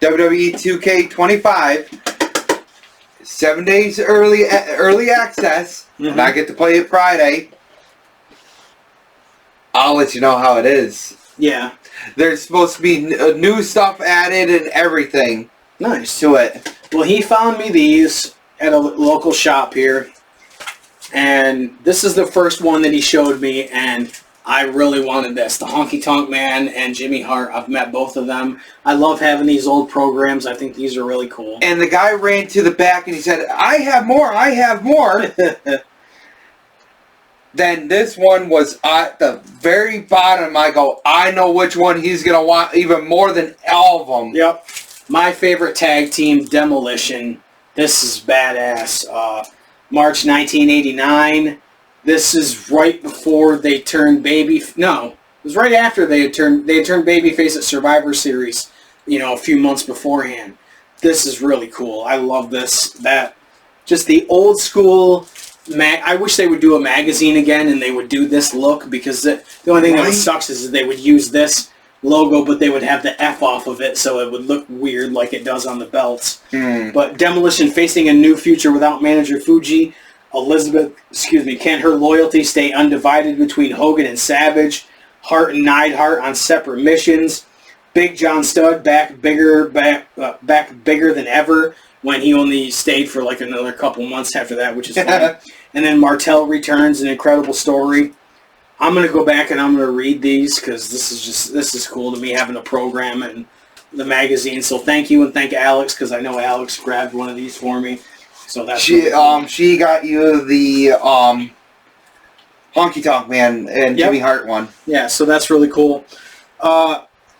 WWE 2K25, 7 days early access, and I get to play it Friday, I'll let you know how it is. Yeah. There's supposed to be new stuff added and everything. Nice. To it. Well, he found me these at a local shop here. And this is the first one that he showed me, and I really wanted this. The Honky Tonk Man and Jimmy Hart. I've met both of them. I love having these old programs. I think these are really cool. And the guy ran to the back and he said, I have more. Then this one was at the very bottom. I go, I know which one he's going to want even more than all of them. Yep. My favorite tag team, Demolition. This is badass. March 1989. This is right before they turned baby... No, it was right after they had turned babyface at Survivor Series, you know, a few months beforehand. This is really cool. I love this. Just the old school... I wish they would do a magazine again and they would do this look, because the only thing that sucks is they would use this logo, but they would have the F off of it, so it would look weird like it does on the belts. But Demolition facing a new future without manager Fuji. Elizabeth, can her loyalty stay undivided between Hogan and Savage? Hart and Neidhart on separate missions. Big John Studd back bigger than ever, when he only stayed for like another couple months after that, which is fun. And then Martel returns, an incredible story. I'm going to go back and I'm going to read these, because this is cool to me, having a program and the magazine. So thank you, and thank Alex, because I know Alex grabbed one of these for me. So that's she got you the Honky Tonk Man and Jimmy Hart one. Yeah, so that's really cool.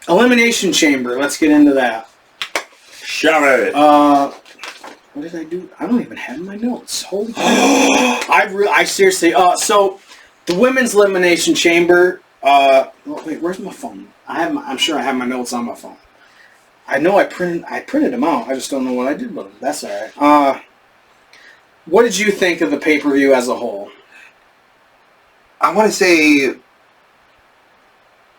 Elimination Chamber. Let's get into that. Shove it. What did I do? I don't even have my notes. Holy crap. I seriously... so, the Women's Elimination Chamber... wait, where's my phone? I'm sure I have my notes on my phone. I know I printed them out. I just don't know what I did with them. That's alright. What did you think of the pay-per-view as a whole? I want to say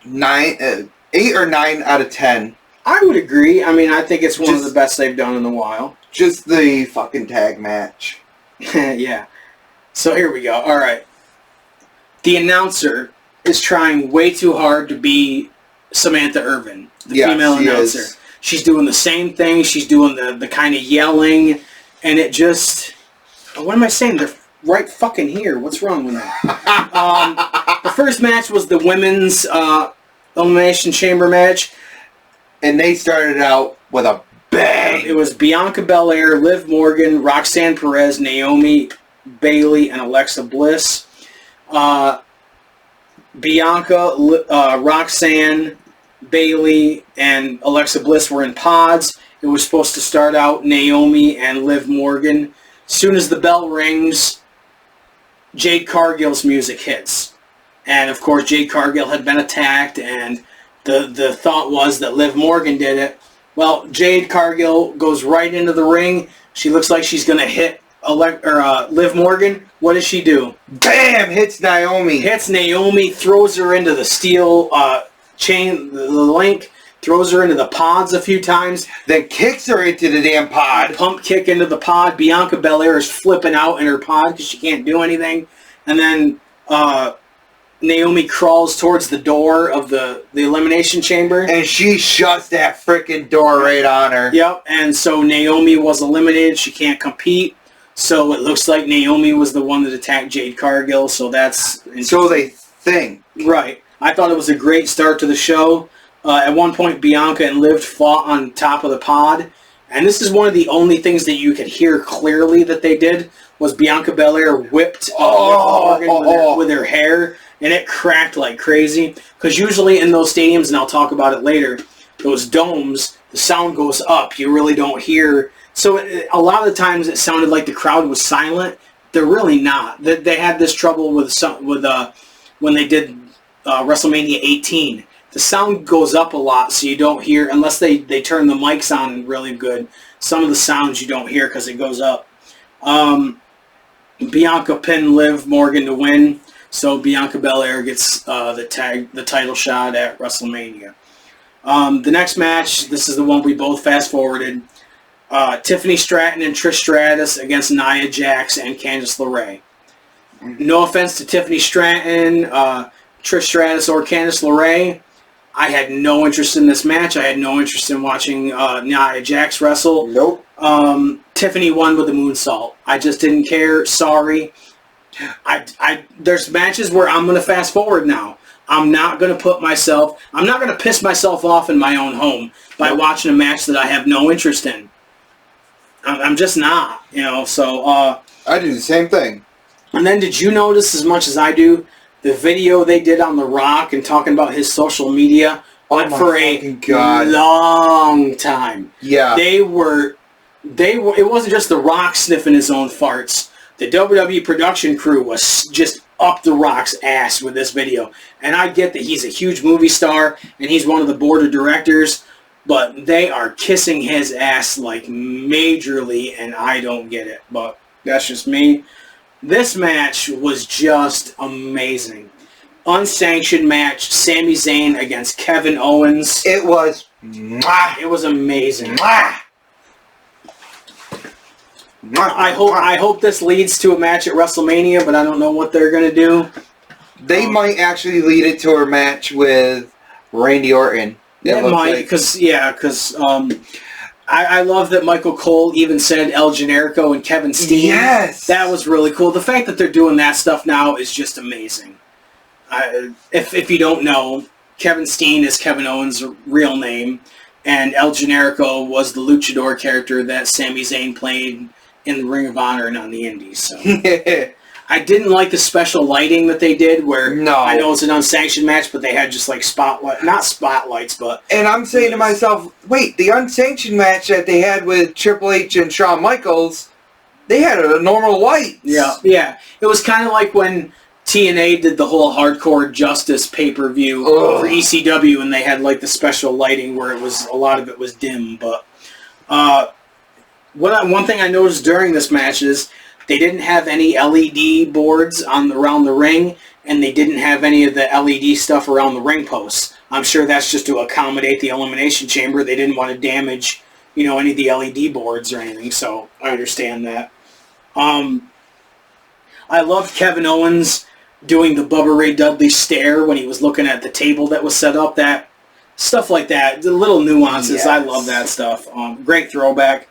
8 or 9 out of 10. I would agree. I mean, I think it's one of the best they've done in a while. Just the fucking tag match. Yeah. So here we go. All right. The announcer is trying way too hard to be Samantha Irvin, the female announcer. Is. She's doing the same thing. She's doing the kind of yelling, and it just... What am I saying? They're right fucking here. What's wrong with that? The first match was the women's Elimination Chamber match. And they started out with a bang. It was Bianca Belair, Liv Morgan, Roxanne Perez, Naomi, Bayley, and Alexa Bliss. Bianca, Roxanne, Bayley, and Alexa Bliss were in pods. It was supposed to start out Naomi and Liv Morgan. As soon as the bell rings, Jade Cargill's music hits. And of course, Jade Cargill had been attacked, and the thought was that Liv Morgan did it. Well, Jade Cargill goes right into the ring. She looks like she's going to hit Liv Morgan. What does she do? Bam! Hits Naomi. Hits Naomi, throws her into the steel chain, the link, throws her into the pods a few times. Then kicks her into the damn pod. Pump kick into the pod. Bianca Belair is flipping out in her pod because she can't do anything. And then Naomi crawls towards the door of the Elimination Chamber. And she shuts that freaking door right on her. Yep, and so Naomi was eliminated. She can't compete. So it looks like Naomi was the one that attacked Jade Cargill. So that's... So they think. Right. I thought it was a great start to the show. At one point, Bianca and Liv fought on top of the pod. And this is one of the only things that you could hear clearly that they did, was Bianca Belair whipped Morgan with her hair. And it cracked like crazy. Because usually in those stadiums, and I'll talk about it later, those domes, the sound goes up. You really don't hear. So a lot of the times it sounded like the crowd was silent. They're really not. They had this trouble with when they did WrestleMania 18. The sound goes up a lot, so you don't hear, unless they turn the mics on really good, some of the sounds you don't hear because it goes up. Bianca pinned Liv Morgan to win. So Bianca Belair gets the title shot at WrestleMania. The next match, this is the one we both fast-forwarded. Tiffany Stratton and Trish Stratus against Nia Jax and Candice LeRae. No offense to Tiffany Stratton, Trish Stratus, or Candice LeRae. I had no interest in this match. I had no interest in watching Nia Jax wrestle. Nope. Tiffany won with the moonsault. I just didn't care. Sorry. There's matches where I'm going to fast forward now. I'm not going to piss myself off in my own home by watching a match that I have no interest in. I'm just not, so... I do the same thing. And then did you notice, as much as I do, the video they did on The Rock and talking about his social media went for a long time. Yeah. It wasn't just The Rock sniffing his own farts. The WWE production crew was just up The Rock's ass with this video. And I get that he's a huge movie star and he's one of the board of directors, but they are kissing his ass like majorly, and I don't get it. But that's just me. This match was just amazing. Unsanctioned match, Sami Zayn against Kevin Owens. It was... It was amazing. I hope this leads to a match at WrestleMania, but I don't know what they're going to do. They might actually lead it to a match with Randy Orton. It might, because I love that Michael Cole even said El Generico and Kevin Steen. Yes! That was really cool. The fact that they're doing that stuff now is just amazing. If you don't know, Kevin Steen is Kevin Owens' real name, and El Generico was the luchador character that Sami Zayn played in the Ring of Honor and on the Indies. So. I didn't like the special lighting that they did where I know it's an unsanctioned match, but they had just like not spotlights, but... And I'm saying to myself, wait, the unsanctioned match that they had with Triple H and Shawn Michaels, they had a normal light. Yeah. It was kind of like when TNA did the whole Hardcore Justice pay-per-view for ECW, and they had like the special lighting where a lot of it was dim, but... one thing I noticed during this match is they didn't have any LED boards around the ring. and they didn't have any of the LED stuff around the ring posts. I'm sure that's just to accommodate the Elimination Chamber. They didn't want to damage, any of the LED boards or anything, so I understand that. I loved Kevin Owens doing the Bubba Ray Dudley stare when he was looking at the table that was set up. That stuff like that, the little nuances. Yes. I love that stuff. Great throwback.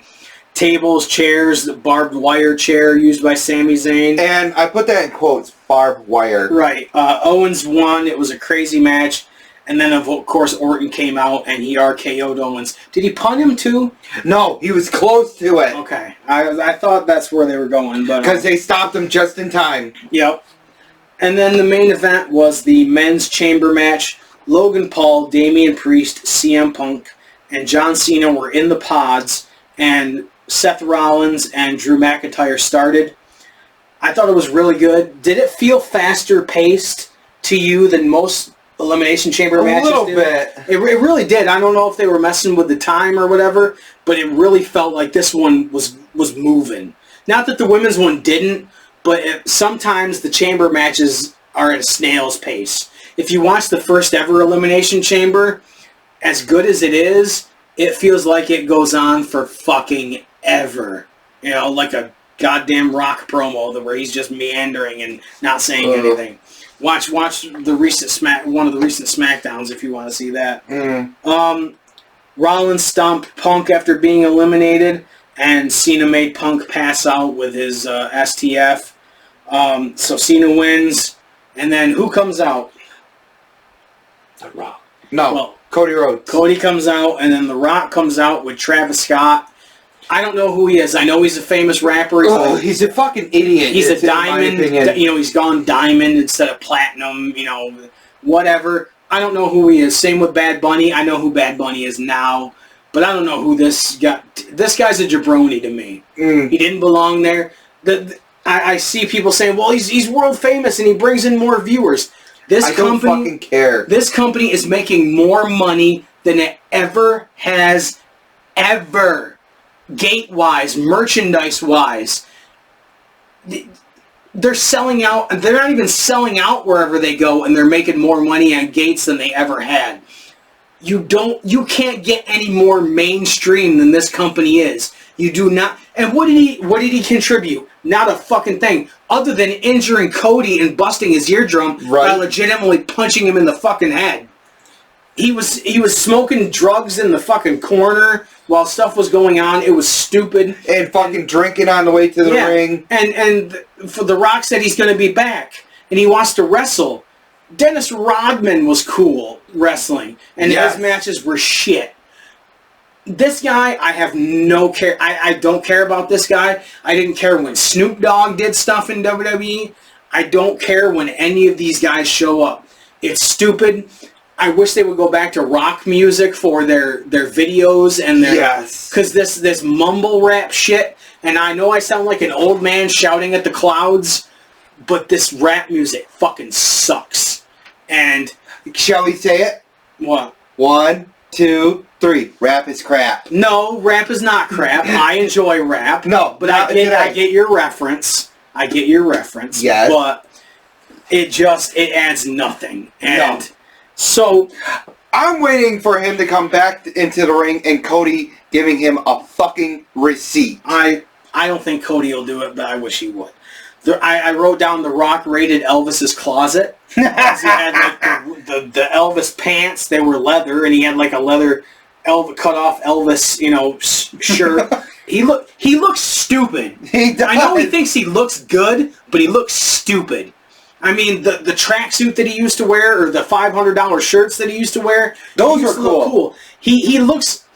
Tables, chairs, the barbed wire chair used by Sami Zayn. And I put that in quotes, barbed wire. Right. Owens won. It was a crazy match. And then, of course, Orton came out and he RKO'd Owens. Did he pun him too? No, he was close to it. Okay. I thought that's where they were going. Because they stopped him just in time. Yep. And then the main event was the men's chamber match. Logan Paul, Damian Priest, CM Punk, and John Cena were in the pods. And Seth Rollins and Drew McIntyre started. I thought it was really good. Did it feel faster paced to you than most Elimination Chamber matches? A little bit. It really did. I don't know if they were messing with the time or whatever, but it really felt like this one was moving. Not that the women's one didn't, but sometimes the chamber matches are at a snail's pace. If you watch the first ever Elimination Chamber, as good as it is, it feels like it goes on for fucking ever. Like a goddamn Rock promo where he's just meandering and not saying anything. Watch the recent one of the recent SmackDowns if you want to see that. Rollins stomped Punk after being eliminated, and Cena made Punk pass out with his STF. So Cena wins, and then who comes out? The Rock. No. Well, Cody Rhodes. Cody comes out, and then The Rock comes out with Travis Scott. I don't know who he is. I know he's a famous rapper. He's a fucking idiot. He's a diamond. He's gone diamond instead of platinum. Whatever. I don't know who he is. Same with Bad Bunny. I know who Bad Bunny is now, but I don't know who this guy. This guy's a jabroni to me. He didn't belong there. I see people saying, "Well, he's world famous and he brings in more viewers." I don't fucking care. This company is making more money than it ever has, ever. Gate-wise, merchandise-wise. They're selling out. They're not even selling out wherever they go, and they're making more money on gates than they ever had. You can't get any more mainstream than this company is. You do not. And what did he contribute? Not a fucking thing, other than injuring Cody and busting his eardrum by legitimately punching him in the fucking head. He was smoking drugs in the fucking corner while stuff was going on. It was stupid. And fucking drinking on the way to the ring. And for The Rock said he's going to be back and he wants to wrestle. Dennis Rodman was cool wrestling, and his matches were shit. This guy, I have no care. I don't care about this guy. I didn't care when Snoop Dogg did stuff in WWE. I don't care when any of these guys show up. It's stupid. I wish they would go back to rock music for their videos and their... Because this mumble rap shit, and I know I sound like an old man shouting at the clouds, but this rap music fucking sucks. And... Shall we say it? What? 1, 2, 3. Rap is crap. No, rap is not crap. I enjoy rap. No, but I get your reference. I get your reference. Yes. But it adds nothing. And so I'm waiting for him to come back into the ring and Cody giving him a fucking receipt. I don't think Cody will do it, but I wish he would. I wrote down The Rock raided Elvis's closet. He had like the Elvis pants. They were leather, and he had like a leather cut off Elvis, shirt. He looks stupid. He does. I know he thinks he looks good, but he looks stupid. I mean, the tracksuit that he used to wear, or the $500 shirts that he used to wear, those were cool. He looks,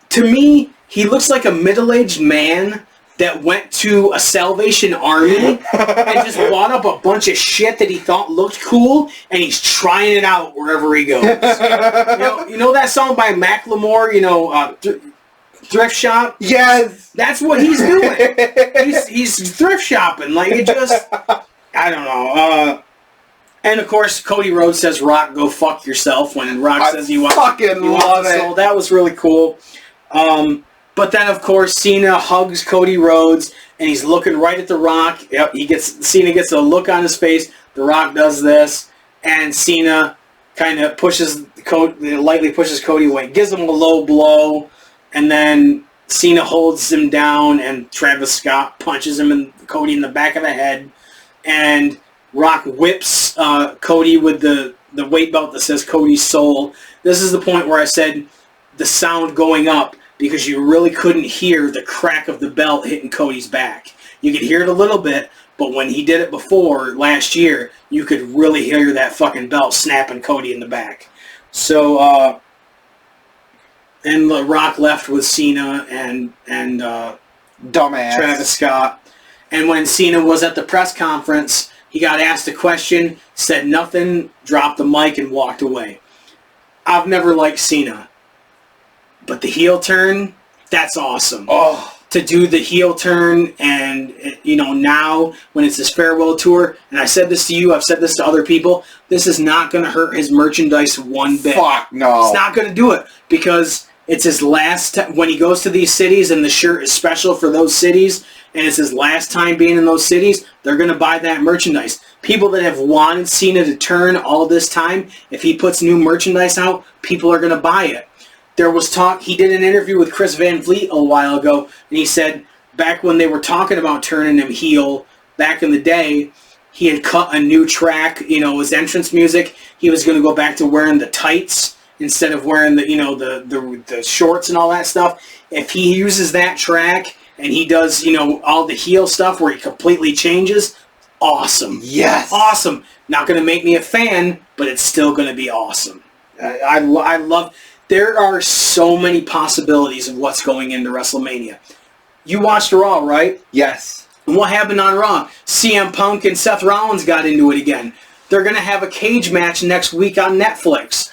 to me, he looks like a middle-aged man that went to a Salvation Army and just bought up a bunch of shit that he thought looked cool, and he's trying it out wherever he goes. You know that song by Macklemore, Thrift Shop? Yes! That's what he's doing. He's thrift shopping. Like, it just... I don't know. And, of course, Cody Rhodes says, Rock, go fuck yourself, when Rock says he wants love it. So that was really cool. But then, of course, Cena hugs Cody Rhodes, and he's looking right at The Rock. Yep, Cena gets a look on his face, The Rock does this, and Cena kind of lightly pushes Cody away, gives him a low blow, and then Cena holds him down, and Travis Scott punches Cody in the back of the head, and Rock whips Cody with the weight belt that says Cody's soul. This is the point where I said the sound going up, because you really couldn't hear the crack of the belt hitting Cody's back. You could hear it a little bit, but when he did it before last year, you could really hear that fucking belt snapping Cody in the back. So, and The Rock left with Cena and dumbass Travis Scott. And when Cena was at the press conference, he got asked a question, said nothing, dropped the mic, and walked away. I've never liked Cena, but the heel turn, that's awesome. Oh. To do the heel turn, and now when it's his farewell tour, and I said this to you, I've said this to other people, this is not going to hurt his merchandise one bit. Fuck no. It's not going to do it, because it's his last when he goes to these cities, and the shirt is special for those cities, and it's his last time being in those cities, they're going to buy that merchandise. People that have wanted Cena to turn all this time, if he puts new merchandise out, people are going to buy it. There was talk, he did an interview with Chris Van Vliet a while ago, and he said back when they were talking about turning him heel, back in the day, he had cut a new track, his entrance music. He was going to go back to wearing the tights instead of wearing the shorts and all that stuff. If he uses that track and he does, all the heel stuff where he completely changes, awesome. Yes. Awesome. Not going to make me a fan, but it's still going to be awesome. I love... There are so many possibilities of what's going into WrestleMania. You watched Raw, right? Yes. And what happened on Raw? CM Punk and Seth Rollins got into it again. They're going to have a cage match next week on Netflix.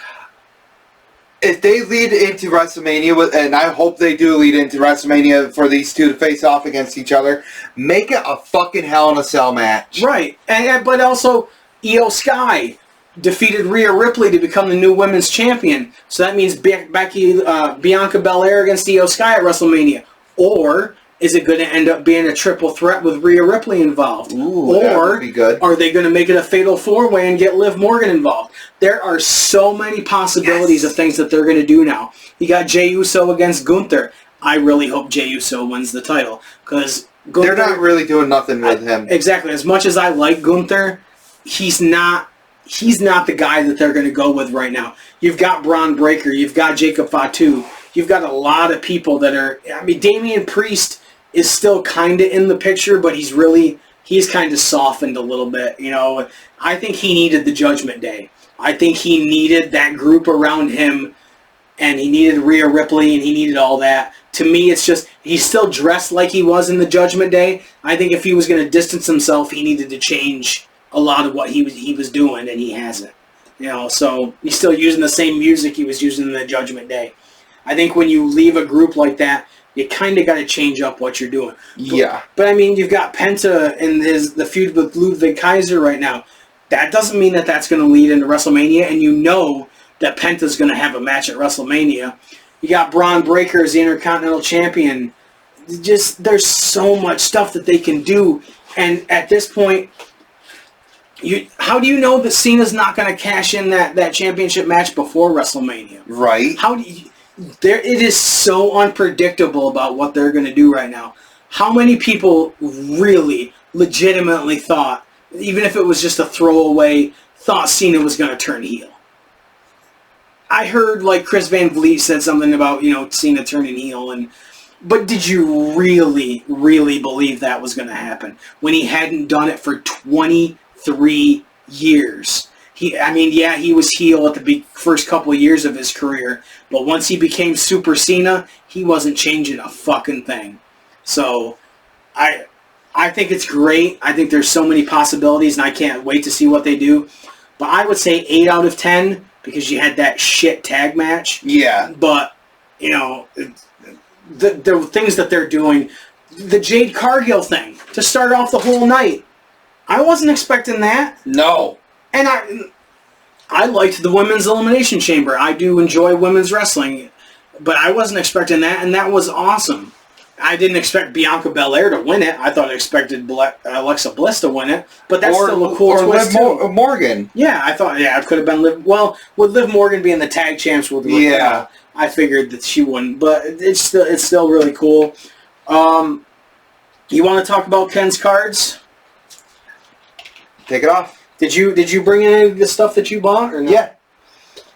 If they lead into WrestleMania, and I hope they do lead into WrestleMania for these two to face off against each other, make it a fucking Hell in a Cell match. Right. But also, Io Sky defeated Rhea Ripley to become the new women's champion. So that means Bianca Belair against Io Sky at WrestleMania. Or is it going to end up being a triple threat with Rhea Ripley involved? Ooh, that would be good. Are they going to make it a fatal four-way and get Liv Morgan involved? There are so many possibilities of things that they're going to do now. You got Jey Uso against Gunther. I really hope Jey Uso wins the title, because they're not really doing nothing with him. Exactly. As much as I like Gunther, he's not the guy that they're going to go with right now. You've got Braun Breaker. You've got Jacob Fatu. You've got a lot of people that are... Damian Priest is still kind of in the picture, but he's kind of softened a little bit. I think he needed the Judgment Day. I think he needed that group around him, and he needed Rhea Ripley, and he needed all that. To me, it's just... He's still dressed like he was in the Judgment Day. I think if he was going to distance himself, he needed to change a lot of what he was doing, and he hasn't. So he's still using the same music he was using in the Judgment Day. I think when you leave a group like that, you kind of got to change up what you're doing. Yeah. But you've got Penta in the feud with Ludwig Kaiser right now. That doesn't mean that that's going to lead into WrestleMania, and you know that Penta's going to have a match at WrestleMania. You got Braun Breaker as the Intercontinental Champion. There's so much stuff that they can do, and at this point... how do you know that Cena's not going to cash in that championship match before WrestleMania? Right. It is so unpredictable about what they're going to do right now. How many people really, legitimately thought, even if it was just a throwaway, thought Cena was going to turn heel? I heard, Chris Van Vliet said something about, Cena turning heel, but did you really, really believe that was going to happen when he hadn't done it for 23 years? He was heel at the first couple of years of his career, but once he became Super Cena, he wasn't changing a fucking thing. So, I think it's great. I think there's so many possibilities, and I can't wait to see what they do. But I would say 8 out of 10, because you had that shit tag match. Yeah. But, the things that they're doing, the Jade Cargill thing, to start off the whole night, I wasn't expecting that. No. And I liked the Women's Elimination Chamber. I do enjoy women's wrestling, but I wasn't expecting that, and that was awesome. I didn't expect Bianca Belair to win it. I thought I expected Alexa Bliss to win it, but that's still a cool twist too. Morgan. Yeah, I thought it could have been Liv. Well, with Liv Morgan being the tag champs with Raquel, I figured that she wouldn't, but it's still really cool. You want to talk about Ken's cards? Take it off. Did you bring in any of the stuff that you bought or not? Yeah,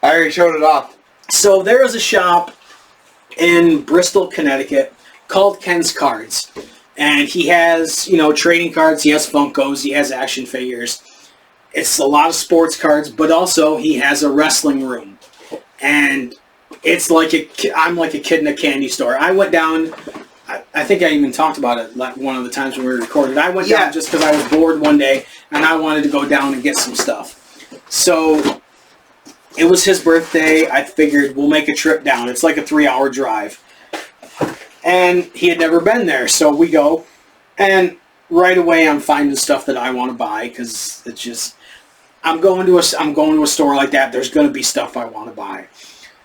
I already showed it off. So there is a shop in Bristol, Connecticut called Ken's Cards, and he has trading cards. He has Funkos. He has action figures. It's a lot of sports cards, but also he has a wrestling room, and it's like I'm like a kid in a candy store. I went down. I think I even talked about it one of the times when we recorded. I went down just because I was bored one day and I wanted to go down and get some stuff. So it was his birthday. I figured we'll make a trip down. It's like a 3-hour drive. And he had never been there, so we go. And right away I'm finding stuff that I want to buy because it's just I'm going to a store like that. There's going to be stuff I want to buy.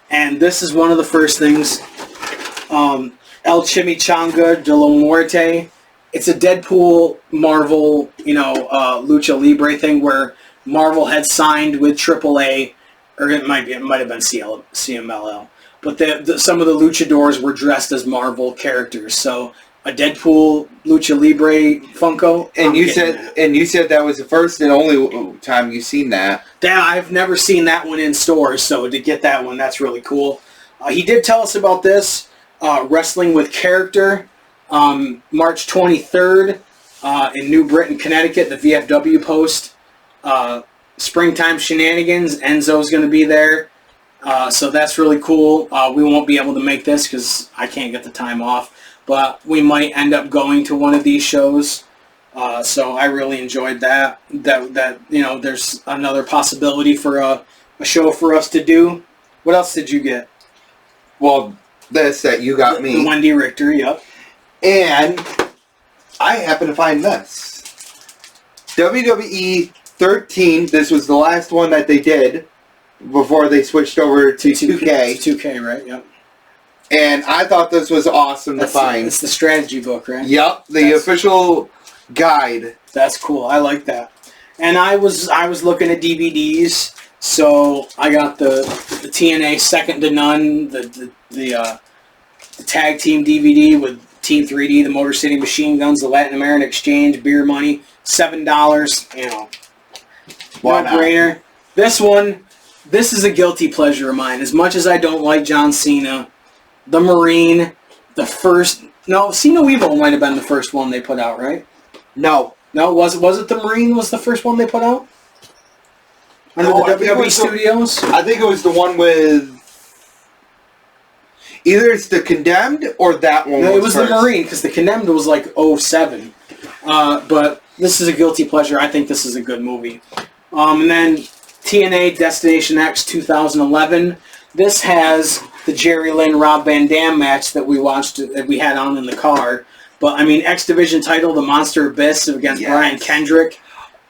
And this is one of the first things. El Chimichanga de la Muerte. It's a Deadpool Marvel, Lucha Libre thing where Marvel had signed with AAA, or it might have been CMLL. But some of the luchadors were dressed as Marvel characters. So a Deadpool Lucha Libre Funko. And you said that was the first and only time you've seen that. Yeah, I've never seen that one in stores. So to get that one, that's really cool. He did tell us about this. Wrestling with Character, March 23rd in New Britain, Connecticut, the VFW Post. Springtime Shenanigans, Enzo's going to be there. So that's really cool. We won't be able to make this because I can't get the time off. But we might end up going to one of these shows. So I really enjoyed that. There's another possibility for a show for us to do. What else did you get? Well, this that you got me. The Wendy Richter, yep. And I happen to find this. WWE 13, this was the last one that they did before they switched over to 2K. 2K, right? Yep. And I thought this was awesome to find. It's the strategy book, right? Yep, the official guide. That's cool. I like that. And I was looking at DVDs, so I got the TNA Second to None, the tag team DVD with Team 3D, the Motor City Machine Guns, the Latin American Exchange, Beer Money, $7. Why not? No-brainer. This is a guilty pleasure of mine. As much as I don't like John Cena, the Marine, Cena Evil might have been the first one they put out, right? No, was it the Marine was the first one they put out? Under the WWE Studios? I think it was the one with either it's the Condemned or that one. No, it was first. the Marine because the Condemned was like 07. But this is a guilty pleasure. I think this is a good movie. And then TNA Destination X 2011. This has the Jerry Lynn Rob Van Dam match that we watched, that we had on in the car. But I mean, X Division title, the Monster Abyss against Brian Kendrick.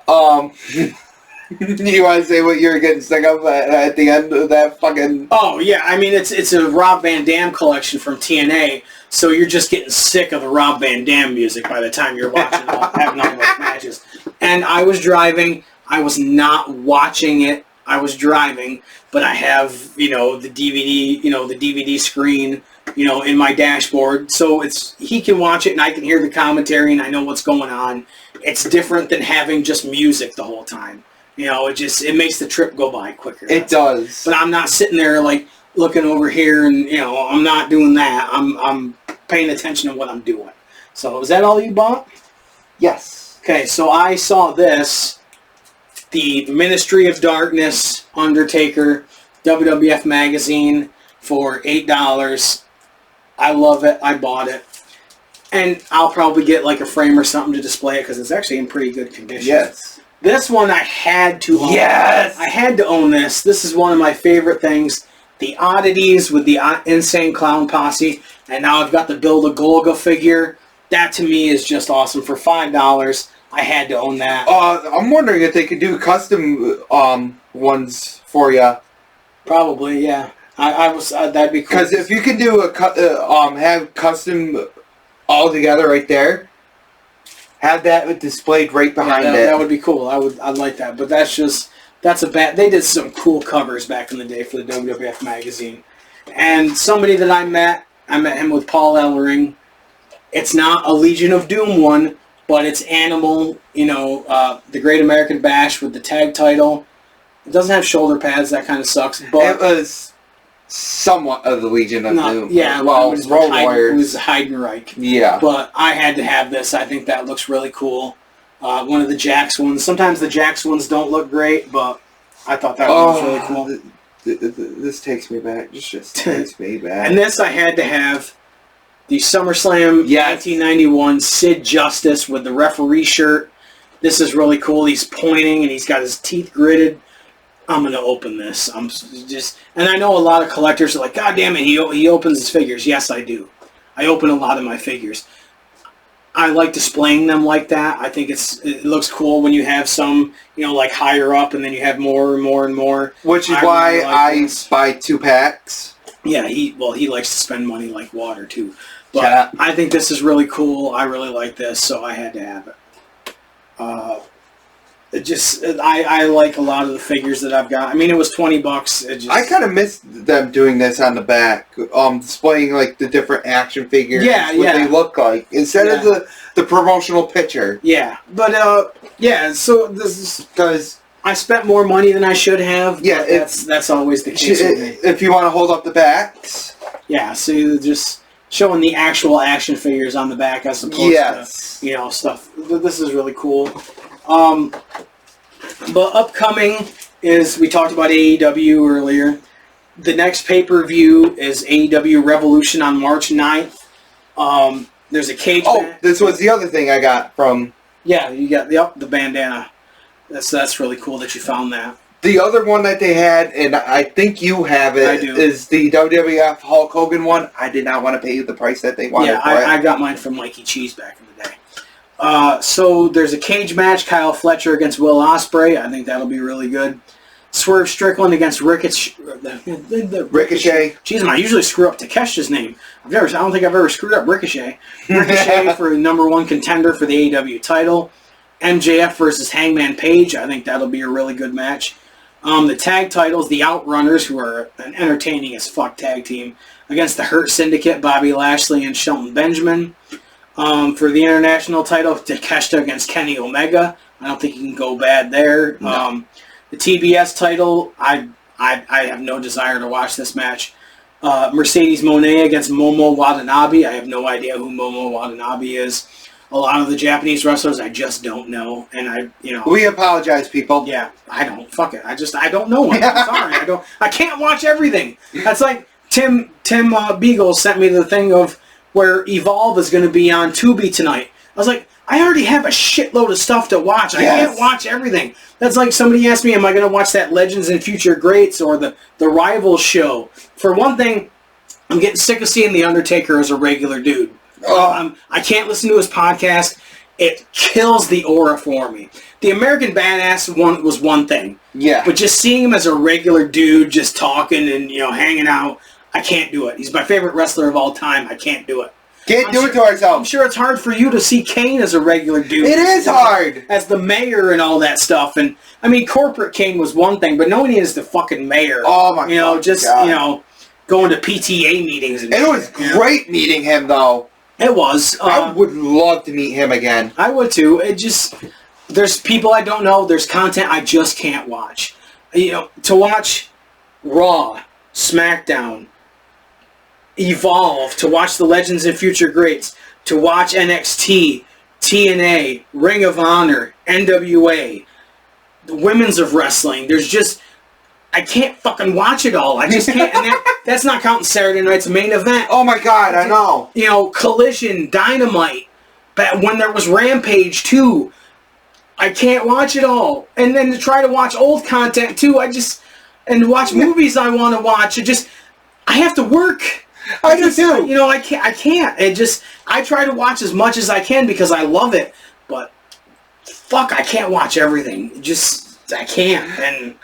You want to say what you were getting sick of at the end of that fucking... Oh, yeah. I mean, it's a Rob Van Dam collection from TNA, so you're just getting sick of the Rob Van Dam music by the time you're watching having all those matches. And I was driving. I was not watching it. I was driving, but I have, the DVD, the DVD screen, in my dashboard. So he can watch it and I can hear the commentary and I know what's going on. It's different than having just music the whole time. It makes the trip go by quicker. It does. But I'm not sitting there like looking over here and I'm not doing that. I'm paying attention to what I'm doing. So is that all you bought? Yes. Okay, so I saw this, the Ministry of Darkness Undertaker WWF magazine for $8. I love it. I bought it. And I'll probably get like a frame or something to display it because it's actually in pretty good condition. Yes. This one I had to own. Yes! I had to own this. This is one of my favorite things. The oddities with the Insane Clown Posse. And now I've got the Bill the Golga figure. That to me is just awesome. For $5, I had to own that. I'm wondering if they could do custom ones for you. Probably, yeah. That'd be cool. Because if you can do have custom all together right there. Have that displayed right behind it. That would be cool. I'd like that. But that's a bad. They did some cool covers back in the day for the WWF magazine. And somebody that I met him with Paul Ellering. It's not a Legion of Doom one, but it's Animal, the Great American Bash with the tag title. It doesn't have shoulder pads, that kind of sucks. But it was somewhat of the Legion of Doom. Yeah, well, Road Warriors. It was Heidenreich. Yeah. But I had to have this. I think that looks really cool. One of the Jax ones. Sometimes the Jax ones don't look great, but I thought that one was really cool. This takes me back. Just takes me back. And this I had to have. The SummerSlam 1991 Sid Justice with the referee shirt. This is really cool. He's pointing and he's got his teeth gritted. I'm going to open this. And I know a lot of collectors are like, God damn it, he opens his figures. Yes, I do. I open a lot of my figures. I like displaying them like that. I think it looks cool when you have some, like higher up, and then you have more and more and more. Which is why I buy 2 packs. Yeah, he likes to spend money like water too. But I think this is really cool. I really like this, so I had to have it. I like a lot of the figures that I've got. I mean, it was $20. I kind of missed them doing this on the back, displaying like the different action figures. Yeah, what they look like instead of the promotional picture. Yeah, but So this is because I spent more money than I should have. Yeah, that's always the case with me. If you want to hold up the backs. Yeah, so you're just showing the actual action figures on the back as opposed to stuff. This is really cool. But upcoming is, we talked about AEW earlier. The next pay-per-view is AEW Revolution on March 9th. There's a cage match. This was the other thing I got from... Yeah, you got the bandana. That's really cool that you found that. The other one that they had, and I think you have it, I do. Is the WWF Hulk Hogan one. I did not want to pay the price that they wanted for it. I got mine from Mikey Cheese back in the day. So there's a cage match, Kyle Fletcher against Will Ospreay. I think that'll be really good. Swerve Strickland against Ricochet. Ricochet. Jeez, I usually screw up Takeshita's name. I don't think I've ever screwed up Ricochet. Ricochet for #1 contender for the AEW title. MJF versus Hangman Page. I think that'll be a really good match. The tag titles, the Outrunners, who are an entertaining as fuck tag team, against the Hurt Syndicate, Bobby Lashley and Shelton Benjamin. For the international title, Takeshita against Kenny Omega. I don't think you can go bad there. No. The TBS title, I have no desire to watch this match. Mercedes Moné against Momo Watanabe. I have no idea who Momo Watanabe is. A lot of the Japanese wrestlers I just don't know, and we apologize, people. Yeah, I don't. Fuck it. I don't know. I'm sorry. I can't watch everything. That's like Tim Beagle sent me the thing of where Evolve is going to be on Tubi tonight. I was like, I already have a shitload of stuff to watch. I can't watch everything. That's like somebody asked me, am I going to watch that Legends and Future Greats or the Rivals show? For one thing, I'm getting sick of seeing The Undertaker as a regular dude. I can't listen to his podcast. It kills the aura for me. The American Badass one was one thing. Yeah. But just seeing him as a regular dude, just talking and hanging out, I can't do it. He's my favorite wrestler of all time. I can't do it. Can't do it to ourselves. I'm sure it's hard for you to see Kane as a regular dude. It is hard. As the mayor and all that stuff. And I mean, corporate Kane was one thing, but knowing he is the fucking mayor. Oh my God. Going to PTA meetings. And it was great meeting him, though. It was. I would love to meet him again. I would too. There's people I don't know. There's content I just can't watch. To watch Raw, SmackDown, Evolve, to watch the Legends and Future Greats, to watch NXT, TNA, Ring of Honor, NWA, the women's of wrestling. I can't fucking watch it all. I just can't. And that's not counting Saturday night's main event. Oh my God, I know. Collision, Dynamite, but when there was Rampage too. I can't watch it all. And then to try to watch old content too, and watch movies I want to watch. I have to work. I do too. I can't. I try to watch as much as I can because I love it. But fuck, I can't watch everything. I can't.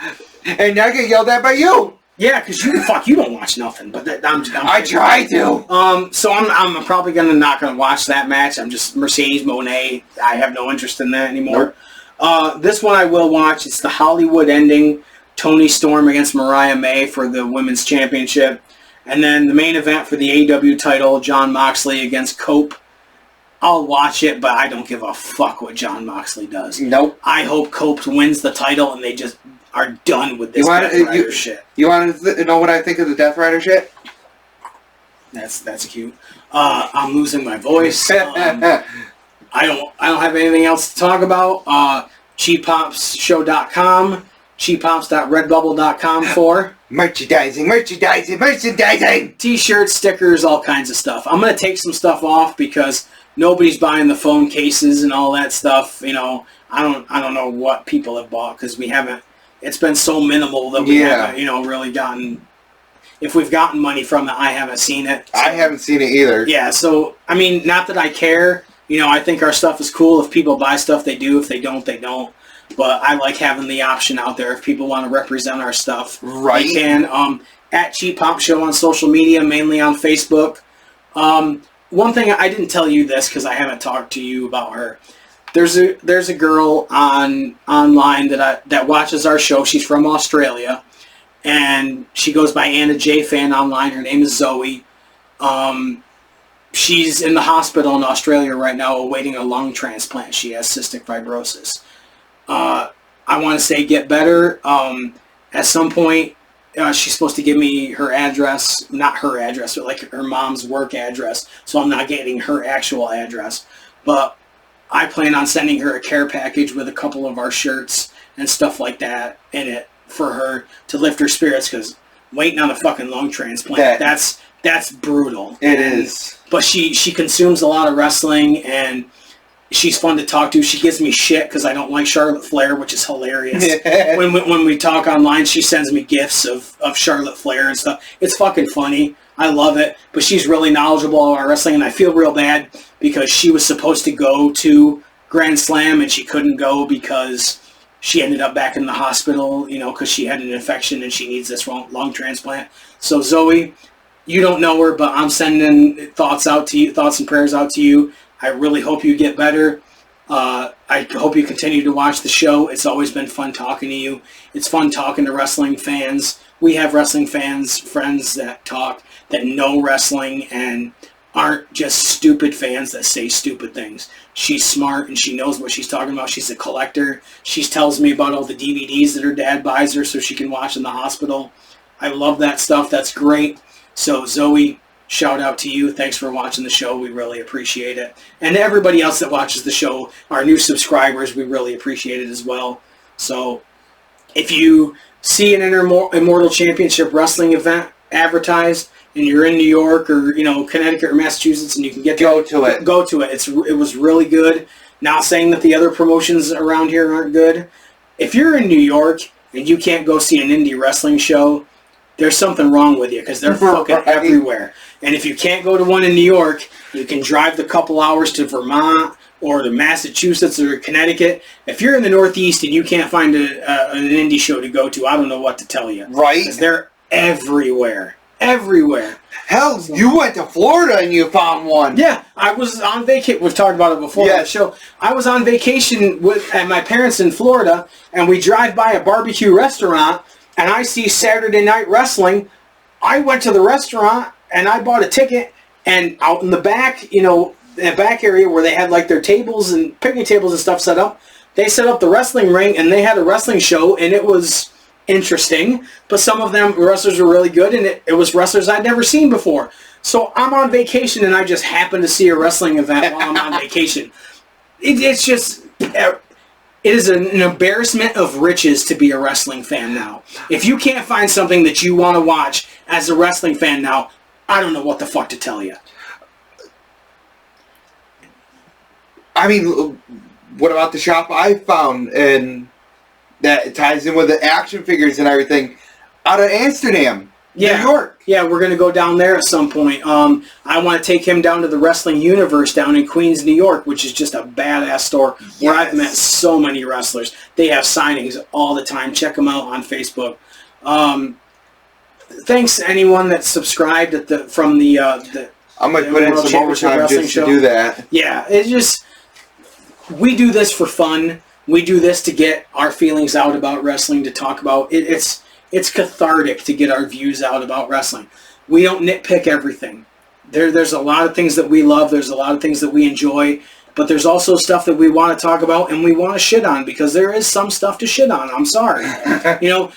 And I get yelled at by you. Yeah, because you don't watch nothing. But I try to. So I'm probably not gonna watch that match. I'm just Mercedes Moné. I have no interest in that anymore. Nope. This one I will watch. It's the Hollywood ending. Toni Storm against Mariah May for the Women's Championship. And then the main event for the AEW title, Jon Moxley against Cope. I'll watch it, but I don't give a fuck what Jon Moxley does. Nope. I hope Cope wins the title and they just are done with this Death Rider shit. You want to know what I think of the Death Rider shit? That's cute. I'm losing my voice. I don't have anything else to talk about. cheappopsshow.com. cheappops.redbubble.com for merchandising. T-shirts, stickers, all kinds of stuff. I'm gonna take some stuff off because nobody's buying the phone cases and all that stuff. You know, I don't know what people have bought because we haven't. It's been so minimal that we haven't, really gotten. If we've gotten money from it, I haven't seen it. So, I haven't seen it either. Yeah, so I mean, not that I care. I think our stuff is cool. If people buy stuff, they do. If they don't, they don't. But I like having the option out there. If people want to represent our stuff, right? They can. At Cheap Pop Show on social media, mainly on Facebook. One thing I didn't tell you this because I haven't talked to you about her. There's a girl online that watches our show. She's from Australia, and she goes by Anna J Fan online. Her name is Zoe. She's in the hospital in Australia right now awaiting a lung transplant. She has cystic fibrosis. I want to say get better. At some point, she's supposed to give me her address. Not her address, but like her mom's work address. So I'm not getting her actual address. But I plan on sending her a care package with a couple of our shirts and stuff like that in it for her to lift her spirits because waiting on a fucking lung transplant, that's brutal. It is. But she consumes a lot of wrestling and she's fun to talk to. She gives me shit because I don't like Charlotte Flair, which is hilarious. When we talk online, she sends me gifs of Charlotte Flair and stuff. It's fucking funny. I love it. But she's really knowledgeable about wrestling, and I feel real bad because she was supposed to go to Grand Slam, and she couldn't go because she ended up back in the hospital, because she had an infection and she needs this lung transplant. So, Zoe, you don't know her, but I'm sending thoughts and prayers out to you. I really hope you get better. I hope you continue to watch the show. It's always been fun talking to you. It's fun talking to wrestling fans. We have wrestling friends that know wrestling and aren't just stupid fans that say stupid things. She's smart and she knows what she's talking about. She's a collector. She tells me about all the DVDs that her dad buys her so she can watch in the hospital. I love that stuff. That's great. So, Zoe, shout out to you. Thanks for watching the show. We really appreciate it. And to everybody else that watches the show, our new subscribers, we really appreciate it as well. So if you see an Immortal Championship wrestling event advertised and you're in New York or, Connecticut or Massachusetts and you can get there, go to it. It was really good. Not saying that the other promotions around here aren't good. If you're in New York and you can't go see an indie wrestling show, there's something wrong with you because they're fucking everywhere. And if you can't go to one in New York, you can drive the couple hours to Vermont or to Massachusetts or Connecticut. If you're in the Northeast and you can't find an indie show to go to, I don't know what to tell you. Right. Because they're everywhere. Everywhere. Hell, you went to Florida and you found one. Yeah, I was on vacation. We've talked about it before on the show. I was on vacation at my parents in Florida, and we drive by a barbecue restaurant, and I see Saturday Night Wrestling. I went to the restaurant and I bought a ticket, and out in the back, the back area where they had like their tables and picnic tables and stuff set up, they set up the wrestling ring and they had a wrestling show, and it was interesting, but some of them wrestlers were really good, and it was wrestlers I'd never seen before. So I'm on vacation and I just happen to see a wrestling event while I'm on vacation. It's just... It is an embarrassment of riches to be a wrestling fan now. If you can't find something that you want to watch as a wrestling fan now, I don't know what the fuck to tell you. I mean, what about the shop I found, and that ties in with the action figures and everything, out of Amsterdam, New York? Yeah, we're going to go down there at some point. I want to take him down to the Wrestling Universe down in Queens, New York, which is just a badass store where I've met so many wrestlers. They have signings all the time. Check them out on Facebook. thanks to anyone that subscribed from the I might put in Immortal some Championship overtime Wrestling just show. to do that. Yeah, it's just, we do this for fun. We do this to get our feelings out about wrestling, to talk about it. It's cathartic to get our views out about wrestling. We don't nitpick everything. There's a lot of things that we love. There's a lot of things that we enjoy. But there's also stuff that we want to talk about and we want to shit on, because there is some stuff to shit on. I'm sorry.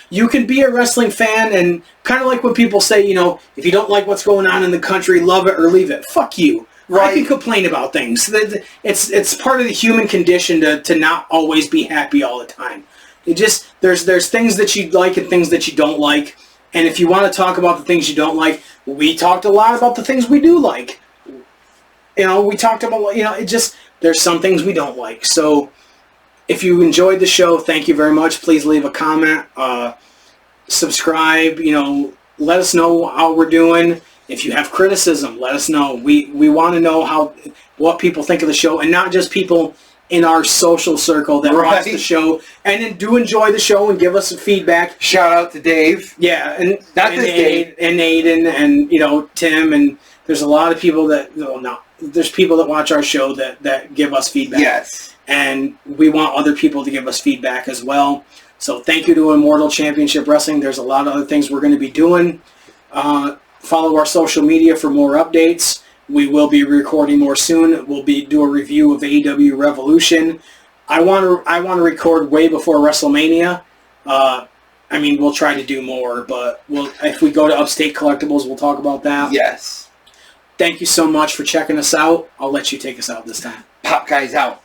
You can be a wrestling fan, and kind of like when people say, if you don't like what's going on in the country, love it or leave it. Fuck you. Right. I can complain about things. It's part of the human condition to not always be happy all the time. There's things that you like and things that you don't like. And if you want to talk about the things you don't like, we talked a lot about the things we do like. We talked about, there's some things we don't like. So if you enjoyed the show, thank you very much. Please leave a comment, subscribe, let us know how we're doing. If you have criticism, let us know. We want to know what people think of the show, and not just people in our social circle that watch the show and do enjoy the show and give us some feedback. Shout out to Dave. Yeah, and Dave. And Aiden and Tim, and there's a lot of people that there's people that watch our show that give us feedback. Yes. And we want other people to give us feedback as well. So thank you to Immortal Championship Wrestling. There's a lot of other things we're going to be doing. Follow our social media for more updates. We will be recording more soon. We'll do a review of AEW Revolution. I want to record way before WrestleMania. We'll try to do more, but if we go to Upstate Collectibles, we'll talk about that. Yes. Thank you so much for checking us out. I'll let you take us out this time. Pop Guys out.